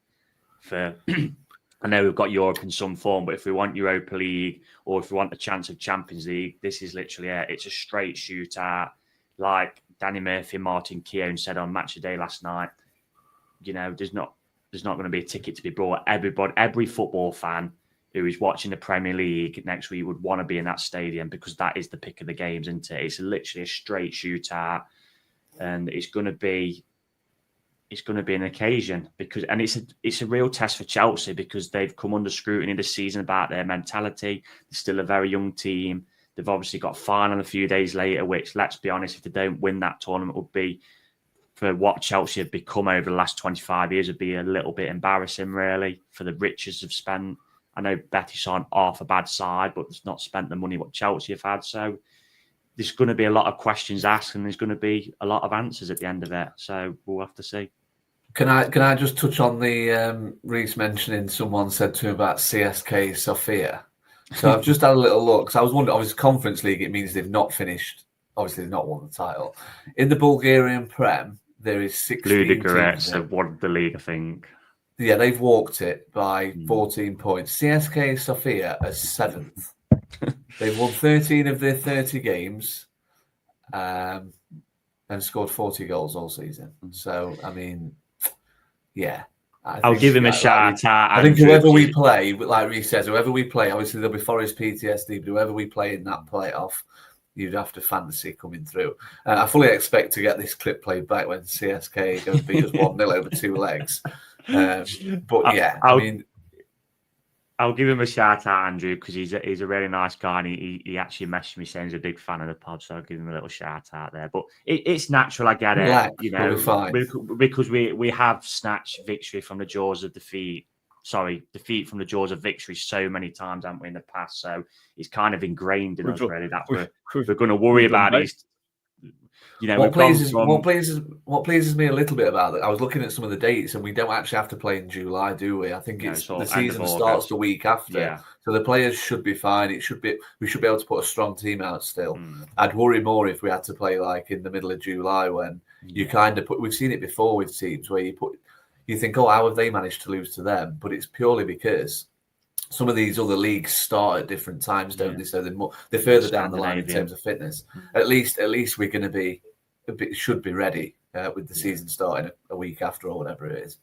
D: For I know we've got Europe in some form, but if we want Europa League or if we want the chance of Champions League, this is literally it. It's a straight shootout. Like Danny Murphy and Martin Keown said on Match of the Day last night, there's not going to be a ticket to be brought. Every football fan who is watching the Premier League next week would want to be in that stadium, because that is the pick of the games, isn't it? It's literally a straight shootout, and it's going to be it's going to be an occasion and it's a real test for Chelsea because they've come under scrutiny this season about their mentality. They're still a very young team. They've obviously got a final a few days later, which, let's be honest, if they don't win that tournament, would be, for what Chelsea have become over the last 25 years, would be a little bit embarrassing, really, for the riches have spent. I know Betis aren't off a bad side, but it's not spent the money what Chelsea have had. So there's going to be a lot of questions asked, and there's going to be a lot of answers at the end of it. So we'll have to see.
C: Can I just touch on the Reiss mentioning someone said to him about CSK Sofia? So I've just had a little look. So I was wondering, obviously, Conference League, it means they've not finished. Obviously, they've not won the title. In the Bulgarian Prem, there is 16
D: Ludogorets have won the league, I think.
C: Yeah, they've walked it by 14 points. CSK Sofia are 7th. They've won 13 of their 30 games and scored 40 goals all season. So, I mean, yeah.
D: I'll give him a shout out.
C: I think whoever we play, like Reiss says, whoever we play, obviously there'll be Forest PTSD, but whoever we play in that playoff, you'd have to fantasy coming through. I fully expect to get this clip played back when CSK go and beat us 1-0 over 2 legs. But yeah,
D: I'll give him a shout out, Andrew, because he's a really nice guy, and he actually messaged me saying he's a big fan of the pod, so I'll give him a little shout out there. But it's natural, I get it, because we have snatched victory from the jaws of defeat from the jaws of victory so many times, haven't we, in the past? So it's kind of ingrained in us, really, that we're going to worry about these.
C: What pleases me a little bit about it, I was looking at some of the dates, and we don't actually have to play in July, do we? I think the season starts the week after, so the players should be fine. We should be able to put a strong team out still. I'd worry more if we had to play like in the middle of July, when you kind of put. We've seen it before with teams where you think, oh, how have they managed to lose to them? But it's purely because some of these other leagues start at different times, don't they? So they're further down the line in terms of fitness. At least we're going to be. Should be ready with the season starting a week after or whatever it is.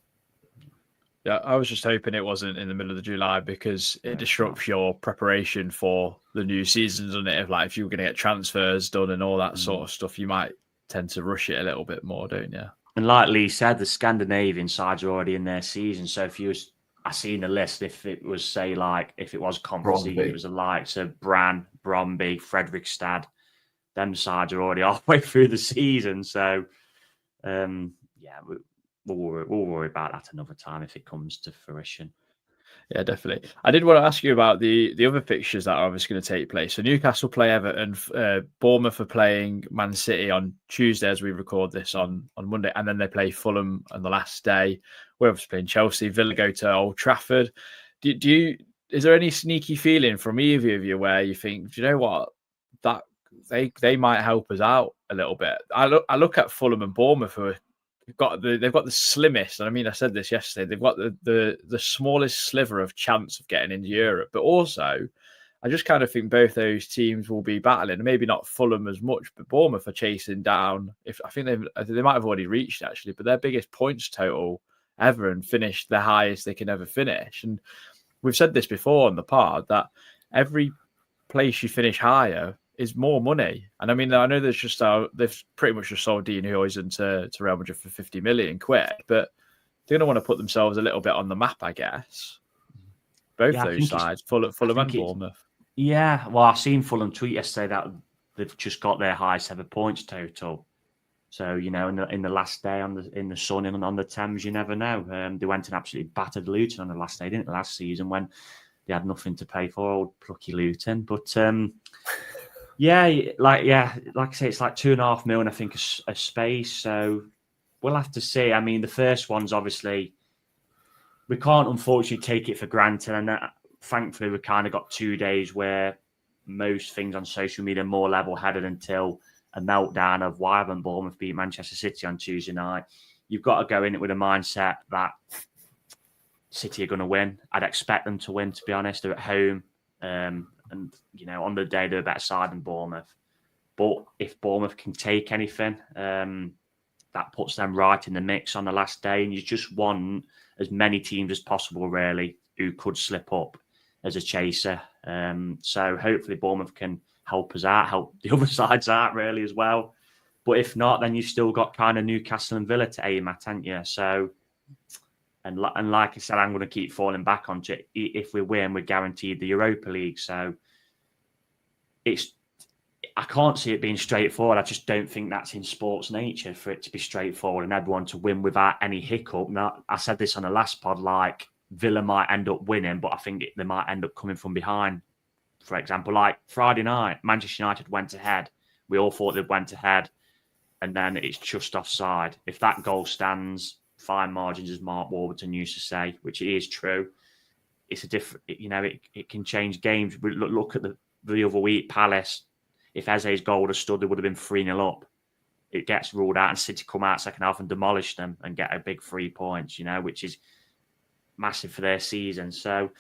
B: Yeah, I was just hoping it wasn't in the middle of July, because it disrupts your preparation for the new season, doesn't it? If you were going to get transfers done and all that sort of stuff, you might tend to rush it a little bit more, don't you?
D: And like Lee said, the Scandinavian sides are already in their season. So I seen the list, if it was Conference League, it was the likes of Brann, Brøndby, Fredrikstad. Them sides are already halfway through the season, so we'll worry about that another time if it comes to fruition.
B: Yeah, definitely. I did want to ask you about the other fixtures that are obviously going to take place. So Newcastle play Everton, Bournemouth are playing Man City on Tuesday as we record this on Monday, and then they play Fulham on the last day. We're obviously playing Chelsea. Villa go to Old Trafford. Is there any sneaky feeling from either of you where you think, do you know what, that they might help us out a little bit? I look at Fulham and Bournemouth, who they've got the slimmest, and I mean, I said this yesterday, they've got the smallest sliver of chance of getting into Europe, but also I just kind of think both those teams will be battling. Maybe not Fulham as much, but Bournemouth are chasing down. I think they might have already reached actually, but their biggest points total ever, and finished the highest they can ever finish. And we've said this before on the pod that every place you finish higher is more money. And I mean, I know they've pretty much just sold Dean Huijsen to Real Madrid for 50 million quid, but they're going to want to put themselves a little bit on the map, I guess. Both those sides, Fulham and Bournemouth.
D: Yeah, well, I've seen Fulham tweet yesterday that they've just got their highest ever points total. So, in the last day in the sun and on the Thames, you never know. They went and absolutely battered Luton on the last day, didn't they, last season, when they had nothing to pay for, old plucky Luton. But like I say, it's like 2.5 million, I think, a space. So we'll have to see. I mean, the first one's obviously, we can't unfortunately take it for granted. And thankfully, we kind of got 2 days where most things on social media are more level-headed until a meltdown of why haven't Bournemouth beat Manchester City on Tuesday night. You've got to go in it with a mindset that City are going to win. I'd expect them to win, to be honest. They're at home. And, on the day, they're a better side than Bournemouth. But if Bournemouth can take anything, that puts them right in the mix on the last day. And you just want as many teams as possible, really, who could slip up as a chaser. So hopefully Bournemouth can help us out, help the other sides out, really, as well. But if not, then you've still got kind of Newcastle and Villa to aim at, haven't you? So, and like I said, I'm going to keep falling back onto it. If we win, we're guaranteed the Europa League. So I can't see it being straightforward. I just don't think that's in sports nature for it to be straightforward and everyone to win without any hiccup. Now, I said this on the last pod, like Villa might end up winning, but I think they might end up coming from behind. For example, like Friday night, Manchester United went ahead. We all thought they went ahead, and then it's just offside. If that goal stands, fine margins, as Mark Warburton used to say, which it is true. It's a different, it can change games. Look at the other week, Palace. If Eze's goal would have stood, they would have been 3-0 up. It gets ruled out, and City come out second half and demolish them and get a big 3 points, which is massive for their season. So,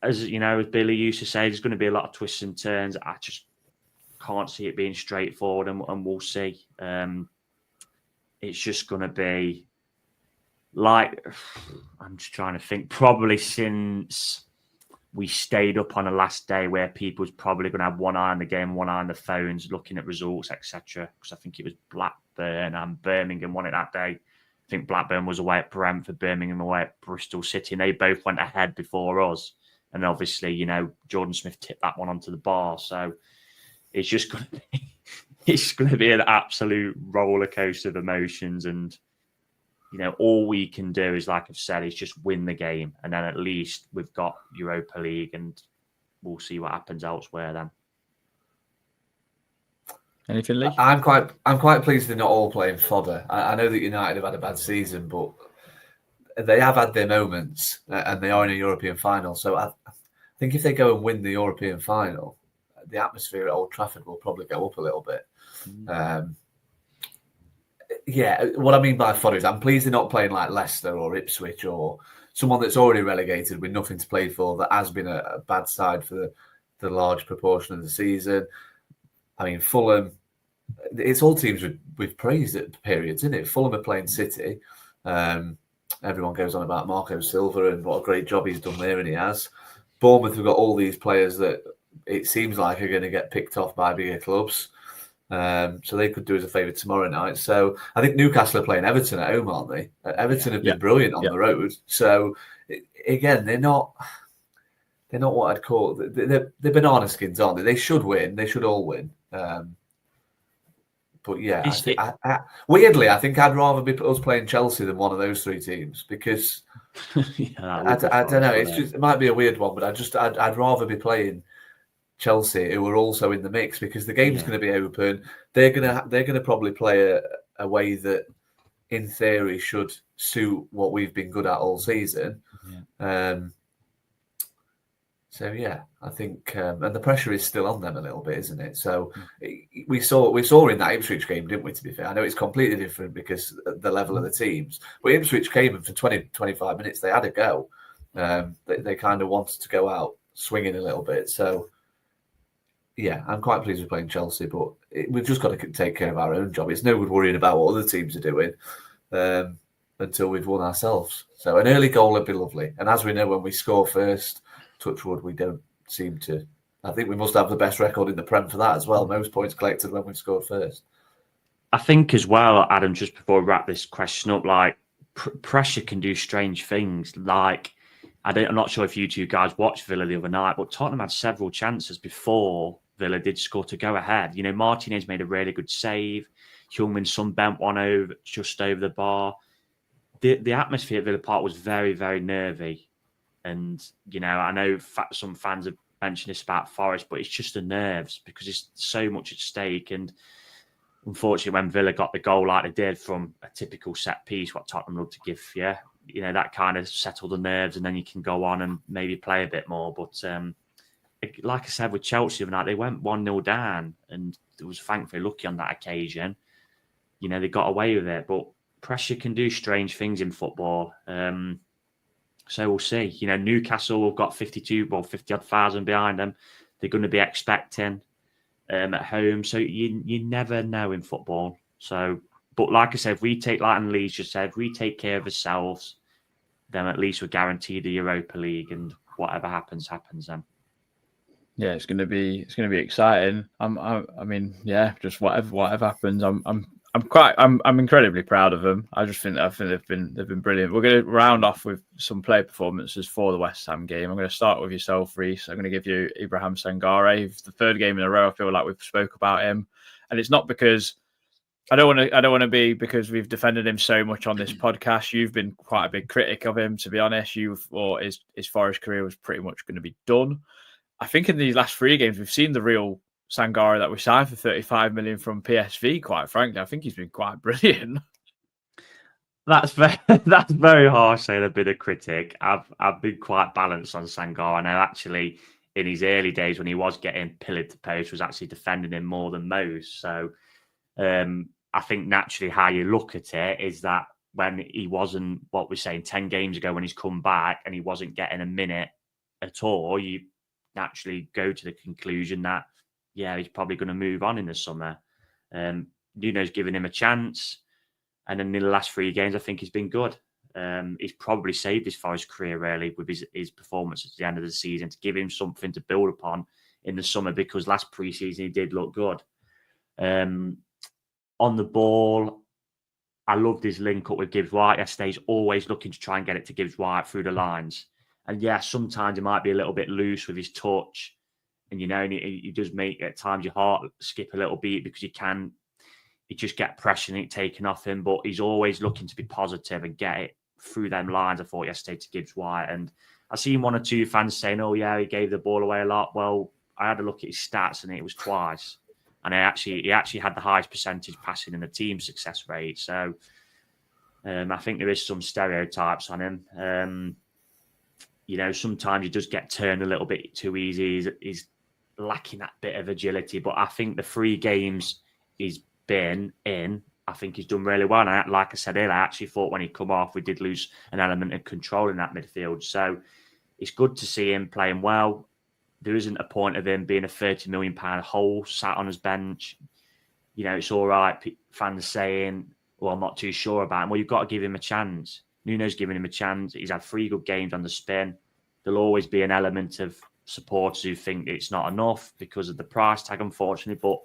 D: as Billy used to say, there's going to be a lot of twists and turns. I just can't see it being straightforward, and we'll see. It's just going to be like, I'm just trying to think, probably since we stayed up on the last day where people's probably going to have one eye on the game, one eye on the phones, looking at results, etc. Because I think it was Blackburn and Birmingham won it that day. I think Blackburn was away at Brentford, Birmingham away at Bristol City, and they both went ahead before us. And obviously, Jordan Smith tipped that one onto the bar. So it's just going to be an absolute roller coaster of emotions. And all we can do is, like I've said, is just win the game, and then at least we've got Europa League, and we'll see what happens elsewhere then.
B: Anything, Lee?
C: I'm quite pleased they're not all playing fodder. I know that United have had a bad season, but they have had their moments, and they are in a European final. So I think if they go and win the European final, the atmosphere at Old Trafford will probably go up a little bit. Yeah, what I mean by fodder is I'm pleased they're not playing like Leicester or Ipswich or someone that's already relegated with nothing to play for, that has been a bad side for the large proportion of the season. I mean, Fulham, it's all teams we've praised at periods, isn't it? Fulham are playing City. Everyone goes on about Marco Silva and what a great job he's done there, and he has. Bournemouth have got all these players that it seems like are going to get picked off by bigger clubs. So they could do us a favour tomorrow night. So I think Newcastle are playing Everton at home, aren't they? Everton have been brilliant on the road. So again, they're not what I'd call they're banana skins, aren't they? They should win. They should all win. But yeah, weirdly, I think I'd rather be us playing Chelsea than one of those three teams, because I don't know. It might be a weird one, but I'd rather be playing Chelsea, who are also in the mix, because the game's going to be open. They're going to probably play a way that, in theory, should suit what we've been good at all season. So yeah, I think, and the pressure is still on them a little bit, isn't it? So we saw in that Ipswich game, didn't we? To be fair, I know it's completely different because the level of the teams, but Ipswich came in for 20-25 minutes. They had a go. They kind of wanted to go out swinging a little bit. So yeah, I'm quite pleased with playing Chelsea, but we've just got to take care of our own job. It's no good worrying about what other teams are doing until we've won ourselves. So an early goal would be lovely. And as we know, when we score first, touch wood, we don't seem to. I think we must have the best record in the Prem for that as well. Most points collected when we've scored first.
D: I think as well, Adam, just before we wrap this question up, like pressure can do strange things. Like, I'm not sure if you two guys watched Villa the other night, but Tottenham had several chances before Villa did score to go ahead. Martinez made a really good save. Heung-min Son bent one just over the bar. The atmosphere at Villa Park was very, very nervy. And, I know some fans have mentioned this about Forest, but it's just the nerves because it's so much at stake. And unfortunately, when Villa got the goal like they did from a typical set piece, what Tottenham love to give you, that kind of settled the nerves, and then you can go on and maybe play a bit more. But like I said, with Chelsea overnight, they went 1-0 down, and it was thankfully lucky on that occasion. They got away with it, but pressure can do strange things in football. So we'll see. Newcastle have got 50,000 behind them. They're going to be expecting at home. So you never know in football. So, but like I said, if we take, like Lee's just said, if we take care of ourselves, then at least we're guaranteed the Europa League, and whatever happens then.
B: Yeah, it's gonna be exciting. I mean, yeah, just whatever happens, I'm incredibly proud of them. I think they've been brilliant. We're going to round off with some player performances for the West Ham game. I'm going to start with yourself, Reiss. I'm going to give you Ibrahim Sangare. It's the third game in a row I feel like we've spoke about him, and it's not because I don't want to be because we've defended him so much on this podcast. You've been quite a big critic of him, to be honest. You thought his Forest career was pretty much going to be done. I think in these last 3 games we've seen the real Sangare that we signed for 35 million from PSV. Quite frankly, I think he's been quite brilliant.
D: That's very harsh saying I've been a critic. I've been quite balanced on Sangare, and I actually, in his early days when he was getting pillared to post, was actually defending him more than most. So I think naturally how you look at it is that when he wasn't, what we're saying, 10 games ago when he's come back and he wasn't getting a minute at all, you naturally go to the conclusion that, yeah, he's probably going to move on in the summer. Nuno's given him a chance. And then in the last 3 games, I think he's been good. He's probably saved his Forest career, really, with his performance at the end of the season to give him something to build upon in the summer, because last pre-season he did look good. On the ball, I loved his link up with Gibbs White yesterday. He's always looking to try and get it to Gibbs White through the lines. And yeah, sometimes he might be a little bit loose with his touch. And, you know, he does make at times your heart skip a little beat because he just get pressure and it taken off him. But he's always looking to be positive and get it through them lines, I thought, yesterday to Gibbs White. And I've seen 1 or 2 fans saying, oh, yeah, he gave the ball away a lot. Well, I had a look at his stats and it was twice. And he actually had the highest percentage passing in the team success rate. So I think there is some stereotypes on him. You know, sometimes he does get turned a little bit too easy. He's lacking that bit of agility. But I think the 3 games he's been in, I think he's done really well. And like I said earlier, I actually thought when he come off, we did lose an element of control in that midfield. So it's good to see him playing well. There isn't a point of him being a £30 million hole sat on his bench. You know, it's all right. Fans saying, well, I'm not too sure about him. Well, you've got to give him a chance. Nuno's giving him a chance. He's had 3 good games on the spin. There'll always be an element of supporters who think it's not enough because of the price tag, unfortunately. But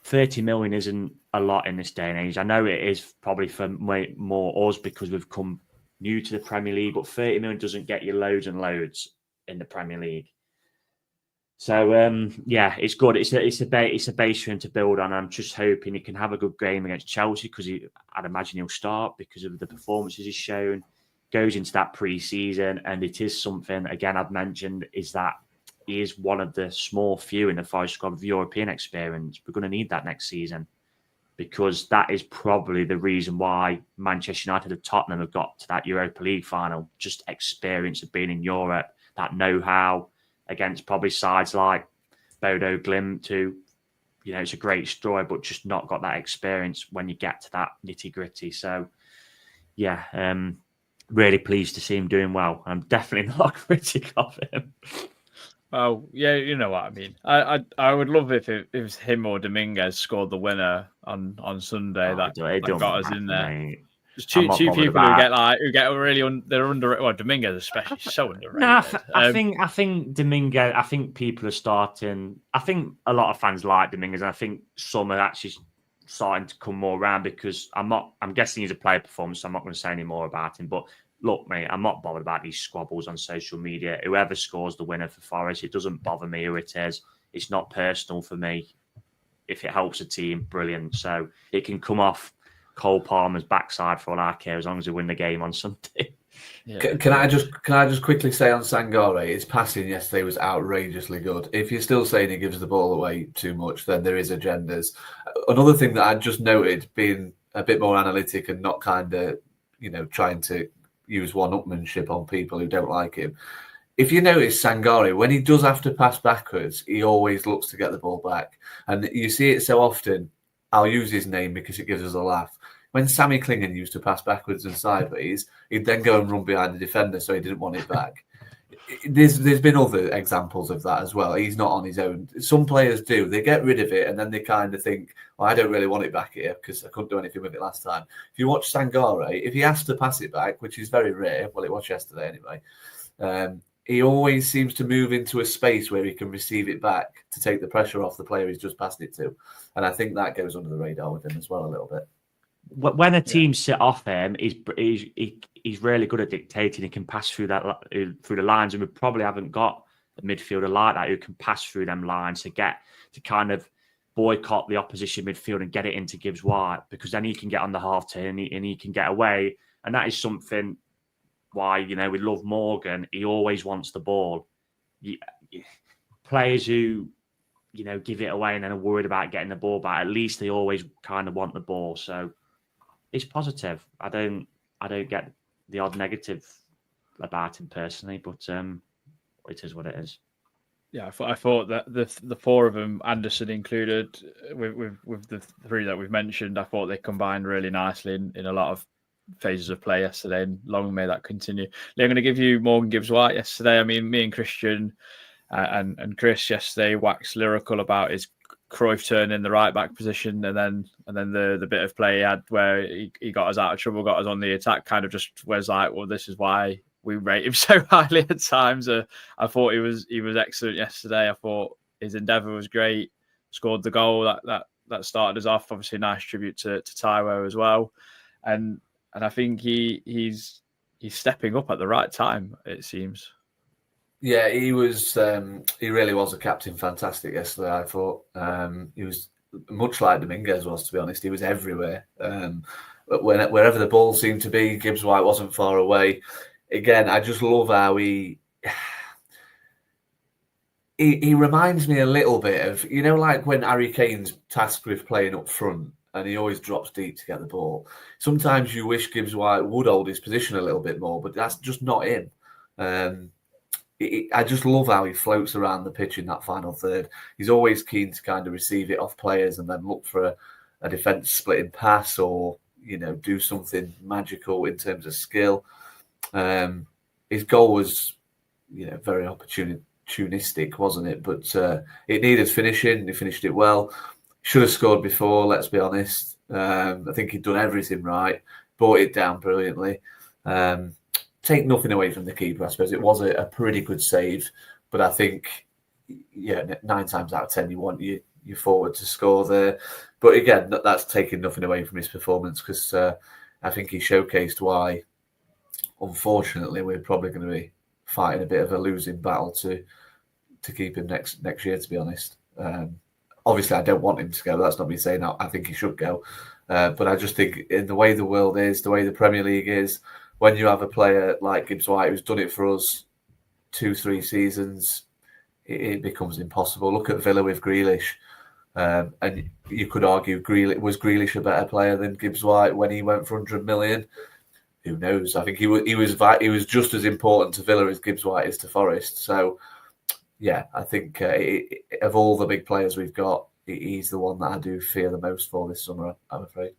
D: 30 million isn't a lot in this day and age. I know it is probably for more us because we've come new to the Premier League, but 30 million doesn't get you loads and loads in the Premier League. So, yeah, it's good. It's a base for him to build on. I'm just hoping he can have a good game against Chelsea because I'd imagine he'll start because of the performances he's shown. Goes into that pre-season, and it is something, again, I've mentioned, is that he is one of the small few in the Forest squad with European experience. We're going to need that next season because that is probably the reason why Manchester United and Tottenham have got to that Europa League final. Just experience of being in Europe, that know-how against probably sides like Bodo Glimt, who, you know, it's a great story, but just not got that experience when you get to that nitty-gritty. So, yeah, really pleased to see him doing well. I'm definitely not a critic of him.
B: Oh, yeah, you know what I mean. I would love if it was him or Dominguez scored the winner on Sunday. That got us in there.
D: Mate.
B: There's two people who get really they're underrated. Well, Dominguez especially so underrated.
D: No, I think Dominguez. I think people are starting. I think a lot of fans like Dominguez, and I think some are actually starting to come more around because I'm guessing he's a player performance. So I'm not going to say any more about him. But look, mate, I'm not bothered about these squabbles on social media. Whoever scores the winner for Forest, it doesn't bother me who it is. It's not personal for me. If it helps the team, brilliant. So it can come off Cole Palmer's backside for all I care, as long as we win the game on Sunday.
C: Yeah. Can I just quickly say on Sangare, his passing yesterday was outrageously good. If you're still saying he gives the ball away too much, then there is agendas. Another thing that I just noted, being a bit more analytic and not kind of, you know, trying to use one-upmanship on people who don't like him. If you notice Sangare, when he does have to pass backwards, he always looks to get the ball back. And you see it so often. I'll use his name because it gives us a laugh. When Sammy Klingen used to pass backwards and sideways, he'd then go and run behind the defender so he didn't want it back. There's been other examples of that as well. He's not on his own. Some players do. They get rid of it and then they kind of think, well, I don't really want it back here because I couldn't do anything with it last time. If you watch Sangare, if he has to pass it back, which is very rare, well, it was yesterday anyway, he always seems to move into a space where he can receive it back to take the pressure off the player he's just passed it to. And I think that goes under the radar with him as well a little bit.
D: When a team sit off him, he's really good at dictating. He can pass through the lines, and we probably haven't got a midfielder like that who can pass through them lines to kind of boycott the opposition midfield and get it into Gibbs White, because then he can get on the half turn and he can get away. And that is something why, we love Morgan. He always wants the ball. Players who, give it away and then are worried about getting the ball back, at least they always kind of want the ball. So it's positive. I don't get the odd negative about him personally, but it is what it is.
B: Yeah, I thought that the four of them, Anderson included, with the three that we've mentioned, I thought they combined really nicely in a lot of phases of play yesterday, and long may that continue. I'm going to give you Morgan Gibbs White yesterday. I mean, me and Christian and Chris yesterday waxed lyrical about his Cruyff turn in the right back position, and then the bit of play he had where he got us out of trouble, got us on the attack, kind of just was like, well, this is why we rate him so highly at times. I thought he was excellent yesterday. I thought his endeavour was great. Scored the goal that started us off. Obviously, a nice tribute to Taiwo as well, and I think he's stepping up at the right time, it seems.
C: Yeah, he was. He really was a captain. Fantastic yesterday. I thought he was much like Dominguez was. To be honest, he was everywhere. But wherever the ball seemed to be, Gibbs White wasn't far away. Again, I just love how he reminds me a little bit of, like when Harry Kane's tasked with playing up front and he always drops deep to get the ball. Sometimes you wish Gibbs White would hold his position a little bit more, but that's just not him. I just love how he floats around the pitch in that final third. He's always keen to kind of receive it off players and then look for a defence splitting pass or, do something magical in terms of skill. His goal was, very opportunistic, wasn't it? But it needed finishing. He finished it well. Should have scored before, let's be honest. I think he'd done everything right. Brought it down brilliantly. Take nothing away from the keeper, I suppose. It was a pretty good save. But I think, 9 times out of 10, you want your forward to score there. But again, that's taking nothing away from his performance, because I think he showcased why, unfortunately, we're probably going to be fighting a bit of a losing battle to keep him next year, to be honest. Obviously, I don't want him to go. That's not me saying I think he should go. But I just think in the way the world is, the way the Premier League is, when you have a player like Gibbs White who's done it for us 2-3 seasons, it becomes impossible. Look at Villa with Grealish. And you could argue, was Grealish a better player than Gibbs White when he went for 100 million? Who knows? I think he was just as important to Villa as Gibbs White is to Forest. So, yeah, I think of all the big players we've got, he's the one that I do fear the most for this summer, I'm afraid.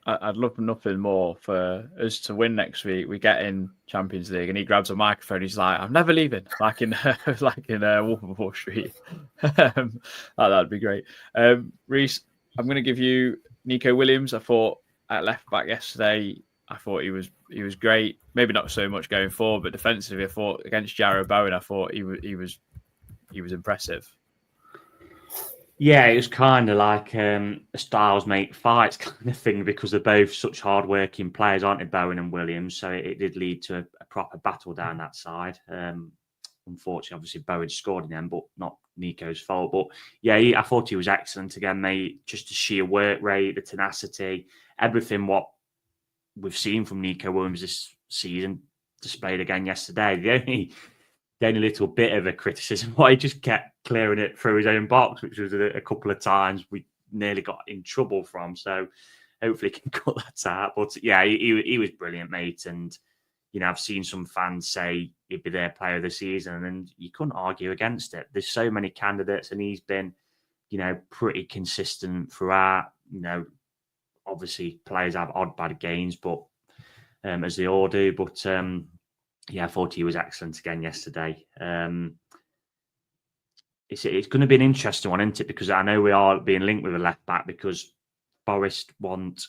B: I'd love nothing more for us to win next week. We get in Champions League and he grabs a microphone. He's like, "I'm never leaving," like in Wolf of Wall Street. That'd be great. Reiss, I'm going to give you Nico Williams. I thought at left back yesterday, I thought he was great. Maybe not so much going forward, but defensively, I thought against Jarrod Bowen, I thought he was impressive.
D: Yeah, it was kind of like a styles make fights kind of thing, because they're both such hard-working players, aren't they, Bowen and Williams? So it did lead to a proper battle down that side. Unfortunately, obviously, Bowen scored in them, but not Nico's fault. But yeah, I thought he was excellent again, mate. Just the sheer work rate, the tenacity, everything what we've seen from Nico Williams this season displayed again yesterday. The only little bit of a criticism, why he just kept clearing it through his own box, which was a couple of times we nearly got in trouble from. So hopefully he can cut that out. But yeah, he was brilliant, mate. And, I've seen some fans say he'd be their player of the season, and you couldn't argue against it. There's so many candidates, and he's been, pretty consistent throughout. Obviously players have odd bad games, but as they all do. But yeah, I thought he was excellent again yesterday. It's going to be an interesting one, isn't it? Because I know we are being linked with a left back, because Forest want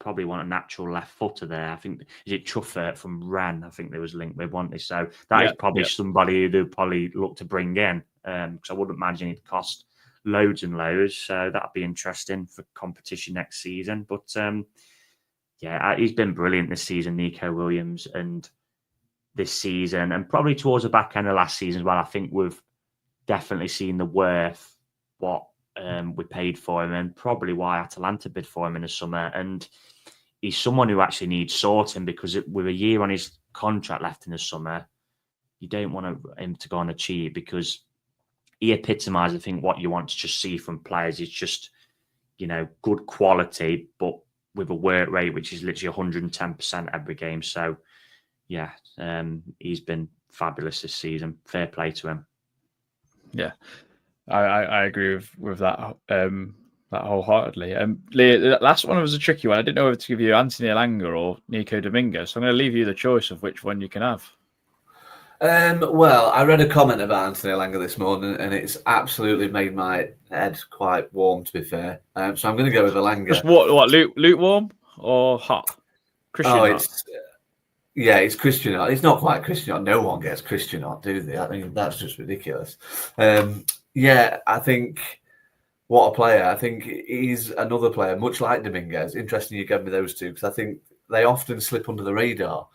D: probably want a natural left footer there. I think, is it Truffert from Rennes? I think there was linked with, wasn't they? So that is probably somebody who they'll probably look to bring in, because I wouldn't imagine it'd cost loads and loads. So that'd be interesting for competition next season. But he's been brilliant this season, Nico Williams, and this season, and probably towards the back end of last season as well. I think we've definitely seen the worth what we paid for him, and probably why Atalanta bid for him in the summer. And he's someone who actually needs sorting, because with a year on his contract left in the summer, you don't want him to go on a cheat, because he epitomises, I think, what you want to just see from players is just, good quality, but with a work rate which is literally 110% every game. So, he's been fabulous this season. Fair play to him.
B: Yeah, I agree with that that wholeheartedly. Lee, the last one was a tricky one. I didn't know whether to give you Anthony Elanga or Nico Dominguez, so I'm going to leave you the choice of which one you can have.
C: Well, I read a comment about Anthony Elanga this morning, and it's absolutely made my head quite warm, to be fair. So I'm going to go with Elanga.
B: Just what lukewarm or hot? Christian hot?
C: It's Christian hot. It's not quite Christian hot. No one gets Christian hot, do they? I mean, that's just ridiculous. I think what a player. I think he's another player, much like Dominguez. Interesting you gave me those two, because I think they often slip under the radar.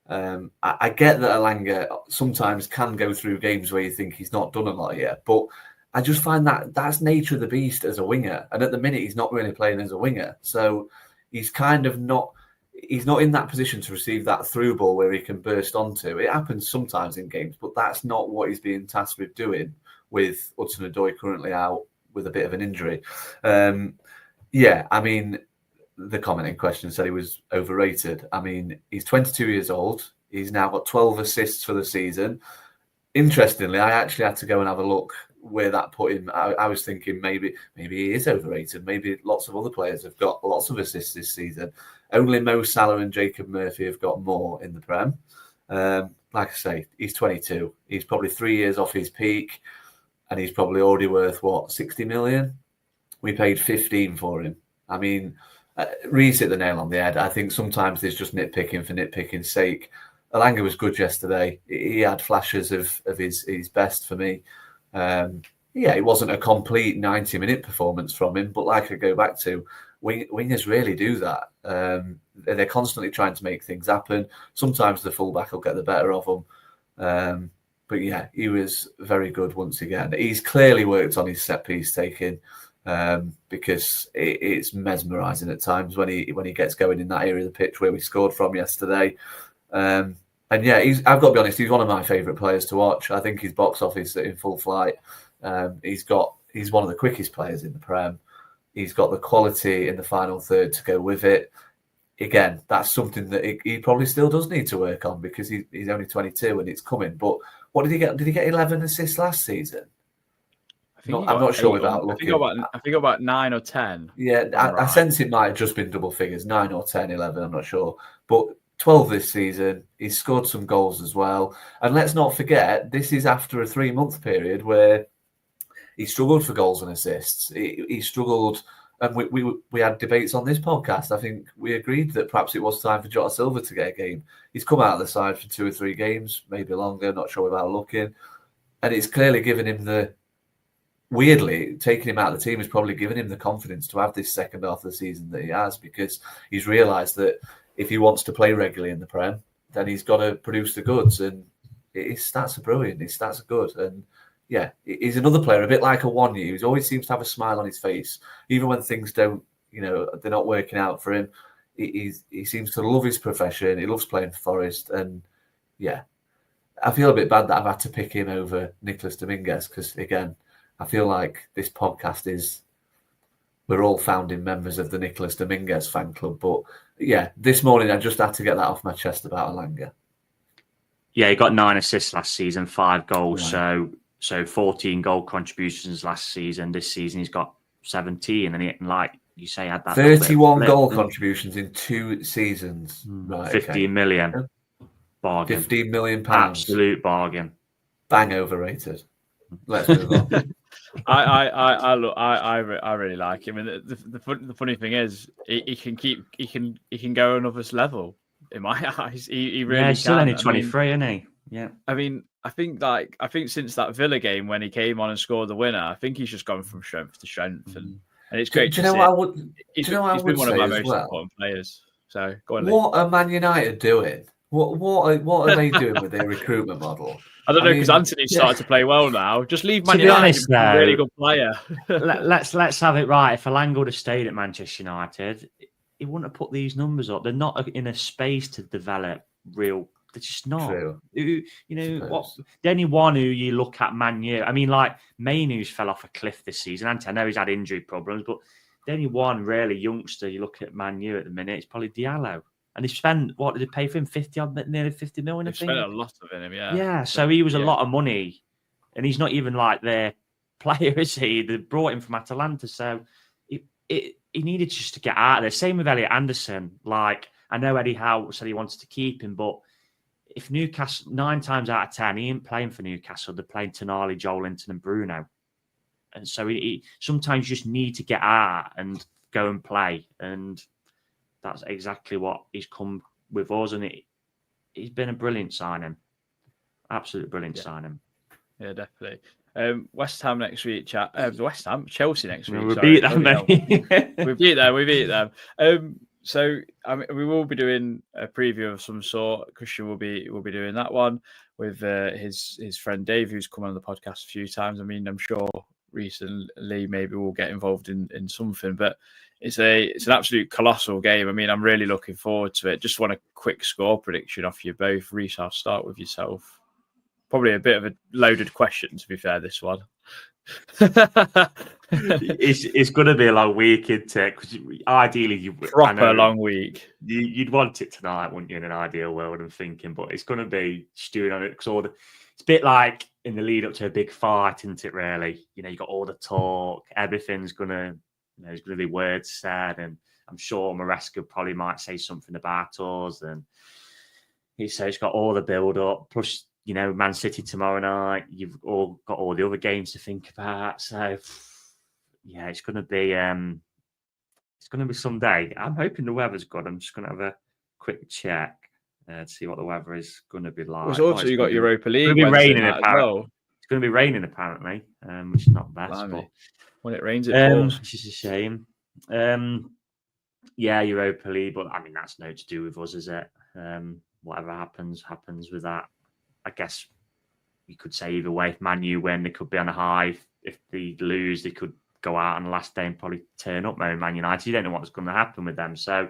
C: I get that Elanga sometimes can go through games where you think he's not done a lot yet, but I just find that that's nature of the beast as a winger. And at the minute, he's not really playing as a winger. So he's kind of not in that position to receive that through ball where he can burst onto. It happens sometimes in games, but that's not what he's being tasked with doing, with Hudson-Odoi currently out with a bit of an injury. I mean, the comment in question said he was overrated. I mean, he's 22 years old. He's now got 12 assists for the season. Interestingly, I actually had to go and have a look where that put him. I was thinking maybe he is overrated. Maybe lots of other players have got lots of assists this season. Only Mo Salah and Jacob Murphy have got more in the Prem. Like I say, he's 22. He's probably 3 years off his peak, and he's probably already worth, 60 million? We paid 15 for him. I mean, Reece hit the nail on the head. I think sometimes there's just nitpicking for nitpicking's sake. Elanga was good yesterday. He had flashes of his best for me. It wasn't a complete 90-minute performance from him, but like I go back to, wingers really do that. They're constantly trying to make things happen. Sometimes the fullback will get the better of them. He was very good once again. He's clearly worked on his set piece taking, because it's mesmerising at times when he gets going in that area of the pitch where we scored from yesterday. I've got to be honest, he's one of my favourite players to watch. I think his box office in full flight. He's one of the quickest players in the Prem. He's got the quality in the final third to go with it. Again, that's something that he probably still does need to work on, because he's only 22 and it's coming. But what did he get? Did he get 11 assists last season? I'm not sure without looking.
B: I think about 9 or 10.
C: Yeah, I sense it might have just been double figures, 9 or 10, 11, I'm not sure. But 12 this season, he's scored some goals as well. And let's not forget, this is after a 3-month period where he struggled for goals and assists. He struggled, and we had debates on this podcast. I think we agreed that perhaps it was time for Jota Silva to get a game. He's come out of the side for 2 or 3 games, maybe longer, not sure without looking. And it's clearly given him weirdly, taking him out of the team has probably given him the confidence to have this second half of the season that he has, because he's realised that if he wants to play regularly in the Prem, then he's got to produce the goods. And his stats are brilliant. His stats are good. And he's another player, a bit like a Wanya. He always seems to have a smile on his face, even when things don't, they're not working out for him. He seems to love his profession. He loves playing for Forest. And I feel a bit bad that I've had to pick him over Nicolas Dominguez, because again, I feel like this podcast we're all founding members of the Nicolas Dominguez fan club. But this morning I just had to get that off my chest about Elanga.
D: Yeah, he got 9 assists last season, 5 goals. Right. So 14 goal contributions last season. This season he's got 17, and like you say, had that
C: 31 goal contributions in 2 seasons. Right,
D: 15 million. Bargain.
C: £15 million.
D: Absolute bargain.
C: Bang overrated. Let's move on.
B: I really like him, and the funny thing is, he can go another level in my eyes. He really
D: he's still
B: can.
D: only 23, isn't he? Yeah.
B: I think since that Villa game when he came on and scored the winner, I think he's just gone from strength to strength, and it's great
C: Do
B: to
C: you know
B: see.
C: what I would?
B: He's
C: Do you know what I
B: been
C: would
B: one of
C: say
B: my
C: as
B: most
C: well?
B: important players. So go on, Lee.
C: What are Man United doing? What are they doing with their recruitment model?
B: I don't know, because
C: mean,
B: Anthony's started to play well now. Just leave Man
D: To be
B: United.
D: honest,
B: He's a
D: though,
B: really good player.
D: let's have it right. If Alanga would have stayed at Manchester United, he wouldn't have put these numbers up. They're not in a space to develop real. They're just not.
C: True.
D: You know what? The only one who you look at, Man U. I mean, like Mainu's fell off a cliff this season. I know he's had injury problems, but the only one really youngster you look at Man U at the minute is probably Diallo. And they spent, what did they pay for him? Nearly 50 million, I think.
B: They spent a lot of him, yeah.
D: Yeah, so he was a lot of money. And he's not even like their player, is he? They brought him from Atalanta. So he needed just to get out of there. Same with Elliot Anderson. Like, I know Eddie Howe said he wanted to keep him, but if Newcastle, 9 times out of 10, he ain't playing for Newcastle. They're playing Tonali, Joelinton and Bruno. And so he sometimes you just need to get out and go and play. And that's exactly what he's come with us. And he's been a brilliant signing. Absolute brilliant signing.
B: Yeah, definitely. West Ham next week, chat. West Ham, Chelsea next week.
D: We beat them, mate.
B: We beat them. So we will be doing a preview of some sort. Christian will be doing that one with his friend Dave, who's come on the podcast a few times. I mean, I'm sure recently maybe we'll get involved in something, but it's an absolute colossal game. I mean, I'm really looking forward to it. Just want a quick score prediction off you both. Reece, I'll start with yourself. Probably a bit of a loaded question, to be fair, this one.
D: It's going to be a long week, isn't it? Because ideally,
B: long week.
D: You'd want it tonight, wouldn't you? In an ideal world, I'm thinking, but it's going to be stewing on it. It's a bit like in the lead up to a big fight, isn't it? Really, you got all the talk. Everything's gonna, there's going to be words said, and I'm sure Maresca probably might say something about us, and it's got all the build up. Plus, Man City tomorrow night. You've all got all the other games to think about. So, yeah, it's going to be Sunday. I'm hoping the weather's good. I'm just going to have a quick check to see what the weather is going to be like.
B: It's also you got Europa League.
D: It's going to be raining
B: apparently.
D: Well. It's going to be raining apparently, which is not best. But
B: when it rains, it pours.
D: Which is a shame. Yeah, Europa League, but I mean that's no to do with us, is it? Whatever happens with that. I guess you could say either way. If Man U win, they could be on a high. If they lose, they could go out on the last day and probably turn up Man United. You don't know what's going to happen with them. So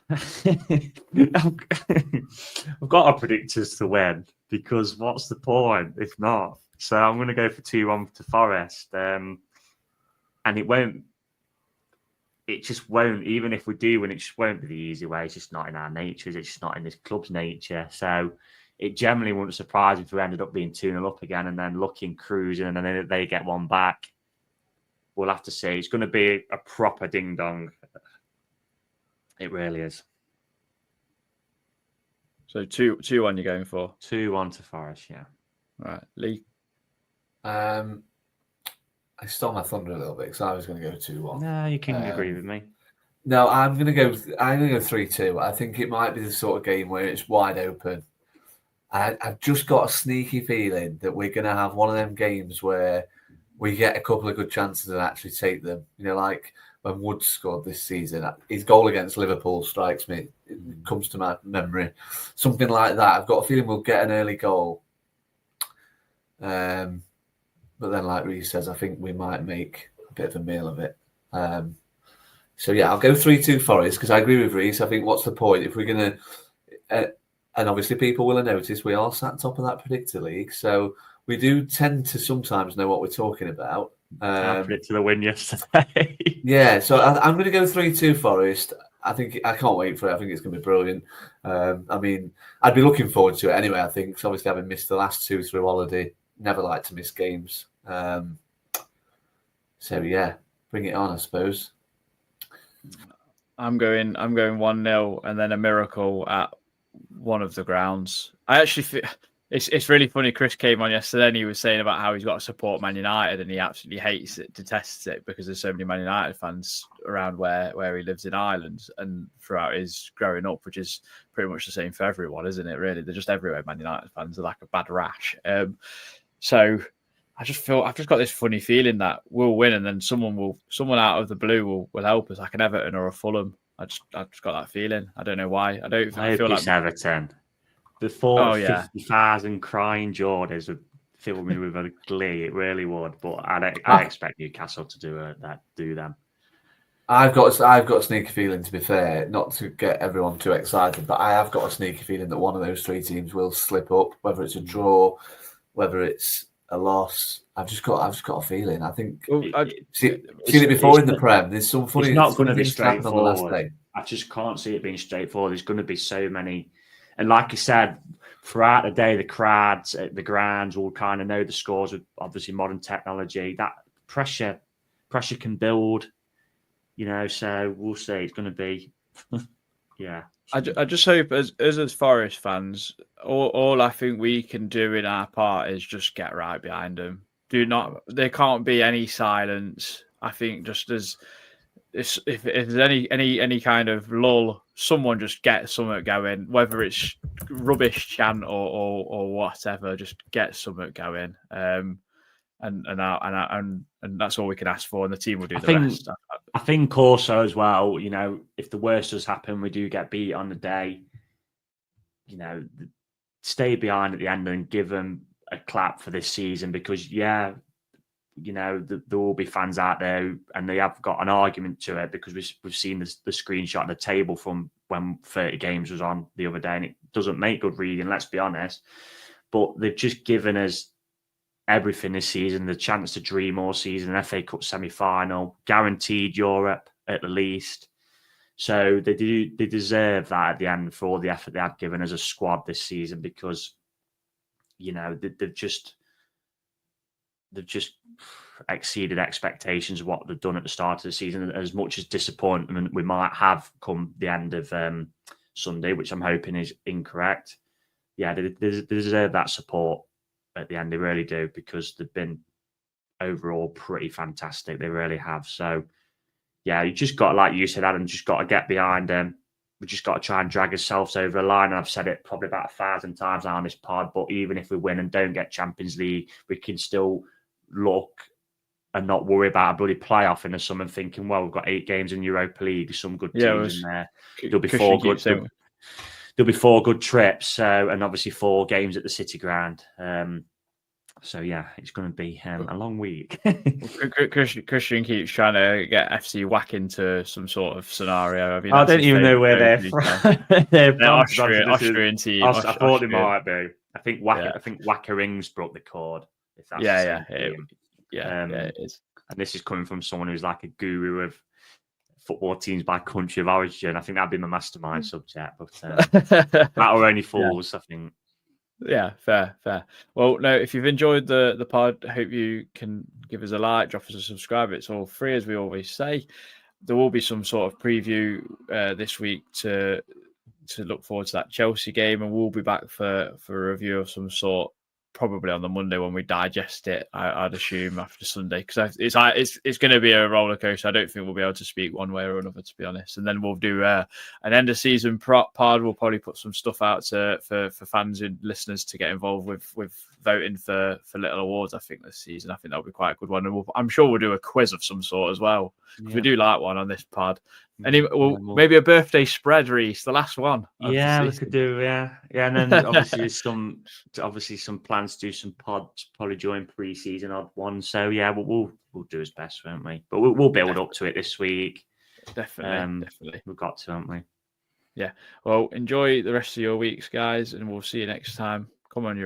D: I've got to predict us to win because what's the point if not? So I'm going to go for 2-1 to Forest. And it just won't, even if we do win, it just won't be the easy way. It's just not in our nature. It's just not in this club's nature. So it generally wouldn't surprise me if we ended up being 2-0 up again and then looking, cruising, and then they get one back. We'll have to see. It's going to be a proper ding-dong. It really is.
B: So 2-1 you're going for?
D: 2-1 to Forest, yeah.
B: All right. Lee?
C: I stole my thunder a little bit because I was going to go 2-1.
D: No, you can agree with me.
C: No, I'm going to go 3-2. I think it might be the sort of game where it's wide open. I've just got a sneaky feeling that we're going to have one of them games where we get a couple of good chances and actually take them. Like when Woods scored this season, his goal against Liverpool strikes me. It comes to my memory. Something like that. I've got a feeling we'll get an early goal. But then, like Reece says, I think we might make a bit of a meal of it. So, yeah, I'll go 3-2 Forest because I agree with Reece. I think what's the point? If we're going to... and obviously people will have noticed we are sat top of that predictor league. So we do tend to sometimes know what we're talking about.
D: I predicted the win yesterday.
C: Yeah, so I'm going to go 3-2 Forest. I can't wait for it. I think it's going to be brilliant. I mean, I'd be looking forward to it anyway, I think. Because obviously having missed the last 2 through holiday, never like to miss games. So yeah, bring it on, I suppose.
B: I'm going 1-0 and then a miracle at one of the grounds. I actually feel It's really funny. Chris came on yesterday and he was saying about how he's got to support Man United and he absolutely hates it, detests it because there's so many Man United fans around where he lives in Ireland and throughout his growing up, which is pretty much the same for everyone, isn't it? Really, they're just everywhere. Man United fans are like a bad rash. So I just feel I've just got this funny feeling that we'll win and then someone out of the blue will help us, like an Everton or a Fulham. I've just got that feeling. I don't know why. I feel like
D: Everton. Before
B: Oh, yeah.
D: 50,000 crying Jordans would fill me with a glee. It really would. But I expect Newcastle to do them.
C: I've got a sneaky feeling, to be fair, not to get everyone too excited, but I have got a sneaky feeling that one of those three teams will slip up, whether it's a draw, whether it's a loss. I've just got a feeling. I think seen it before in the Prem. There's some funny.
D: It's not going to be
C: straightforward on the last day.
D: I just can't see it being straightforward. There's going to be so many. And like I said, throughout the day, the crowds at the grounds will kind of know the scores with obviously modern technology. That pressure can build, so we'll see. It's going to be, yeah.
B: I just hope as Forest fans, all I think we can do in our part is just get right behind them. There can't be any silence. I think just as if there's any kind of lull, someone just get something going, whether it's rubbish chant or whatever, just get something going. And that's all we can ask for, and the team will do the rest.
D: I think also as well, if the worst does happen, we do get beat on the day, stay behind at the end and give them a clap for this season because, there will be fans out there and they have got an argument to it because we've seen the screenshot of the table from when 30 games was on the other day and it doesn't make good reading, let's be honest. But they've just given us everything this season, the chance to dream all season, an FA Cup semi-final, guaranteed Europe at the least. So they deserve that at the end for all the effort they have given as a squad this season because, they've just exceeded expectations of what they've done at the start of the season. As much as disappointment we might have come the end of Sunday, which I'm hoping is incorrect. Yeah, they deserve that support at the end. They really do because they've been overall pretty fantastic. They really have. So, yeah, you just got, like you said, Adam, just got to get behind them. We just got to try and drag ourselves over a line. And I've said it probably about 1,000 times now on this pod, but even if we win and don't get Champions League, we can still look and not worry about a bloody playoff in the summer thinking, well, we've got 8 games in Europa League, some good teams in there. There'll be 4 good. There'll be 4 good trips, and obviously 4 games at the City Ground. So yeah, it's going to be a long week.
B: Christian keeps trying to get FC Whack into some sort of scenario.
D: I don't even know where they're from. They're
B: Austrian team.
D: I thought they might be. I think Wacker Rings broke the cord. If that's
B: it is.
D: And this is coming from someone who's like a guru of football teams by country of origin. I think that'd be my mastermind subject, but that or only fools, I think.
B: Yeah, fair. Well, no, if you've enjoyed the pod, I hope you can give us a like, drop us a subscribe. It's all free, as we always say. There will be some sort of preview this week to look forward to that Chelsea game, and we'll be back for a review of some sort, probably on the Monday when we digest it. I'd assume after Sunday because it's going to be a roller coaster. I don't think we'll be able to speak one way or another, to be honest. And then we'll do an end of season pod. We'll probably put some stuff out for fans and listeners to get involved with voting for little awards. I think this season, I think that'll be quite a good one. And I'm sure we'll do a quiz of some sort as well. We do like one on this pod. Maybe a birthday spread, Reese, the last one.
D: Yeah, we could do. Yeah, and then obviously some plans to do some pods probably during pre-season odd ones. So yeah, we'll do as best, won't we? But we'll build up to it this week.
B: Definitely.
D: We've got to, haven't we?
B: Yeah. Well, enjoy the rest of your weeks, guys, and we'll see you next time. Come on, you.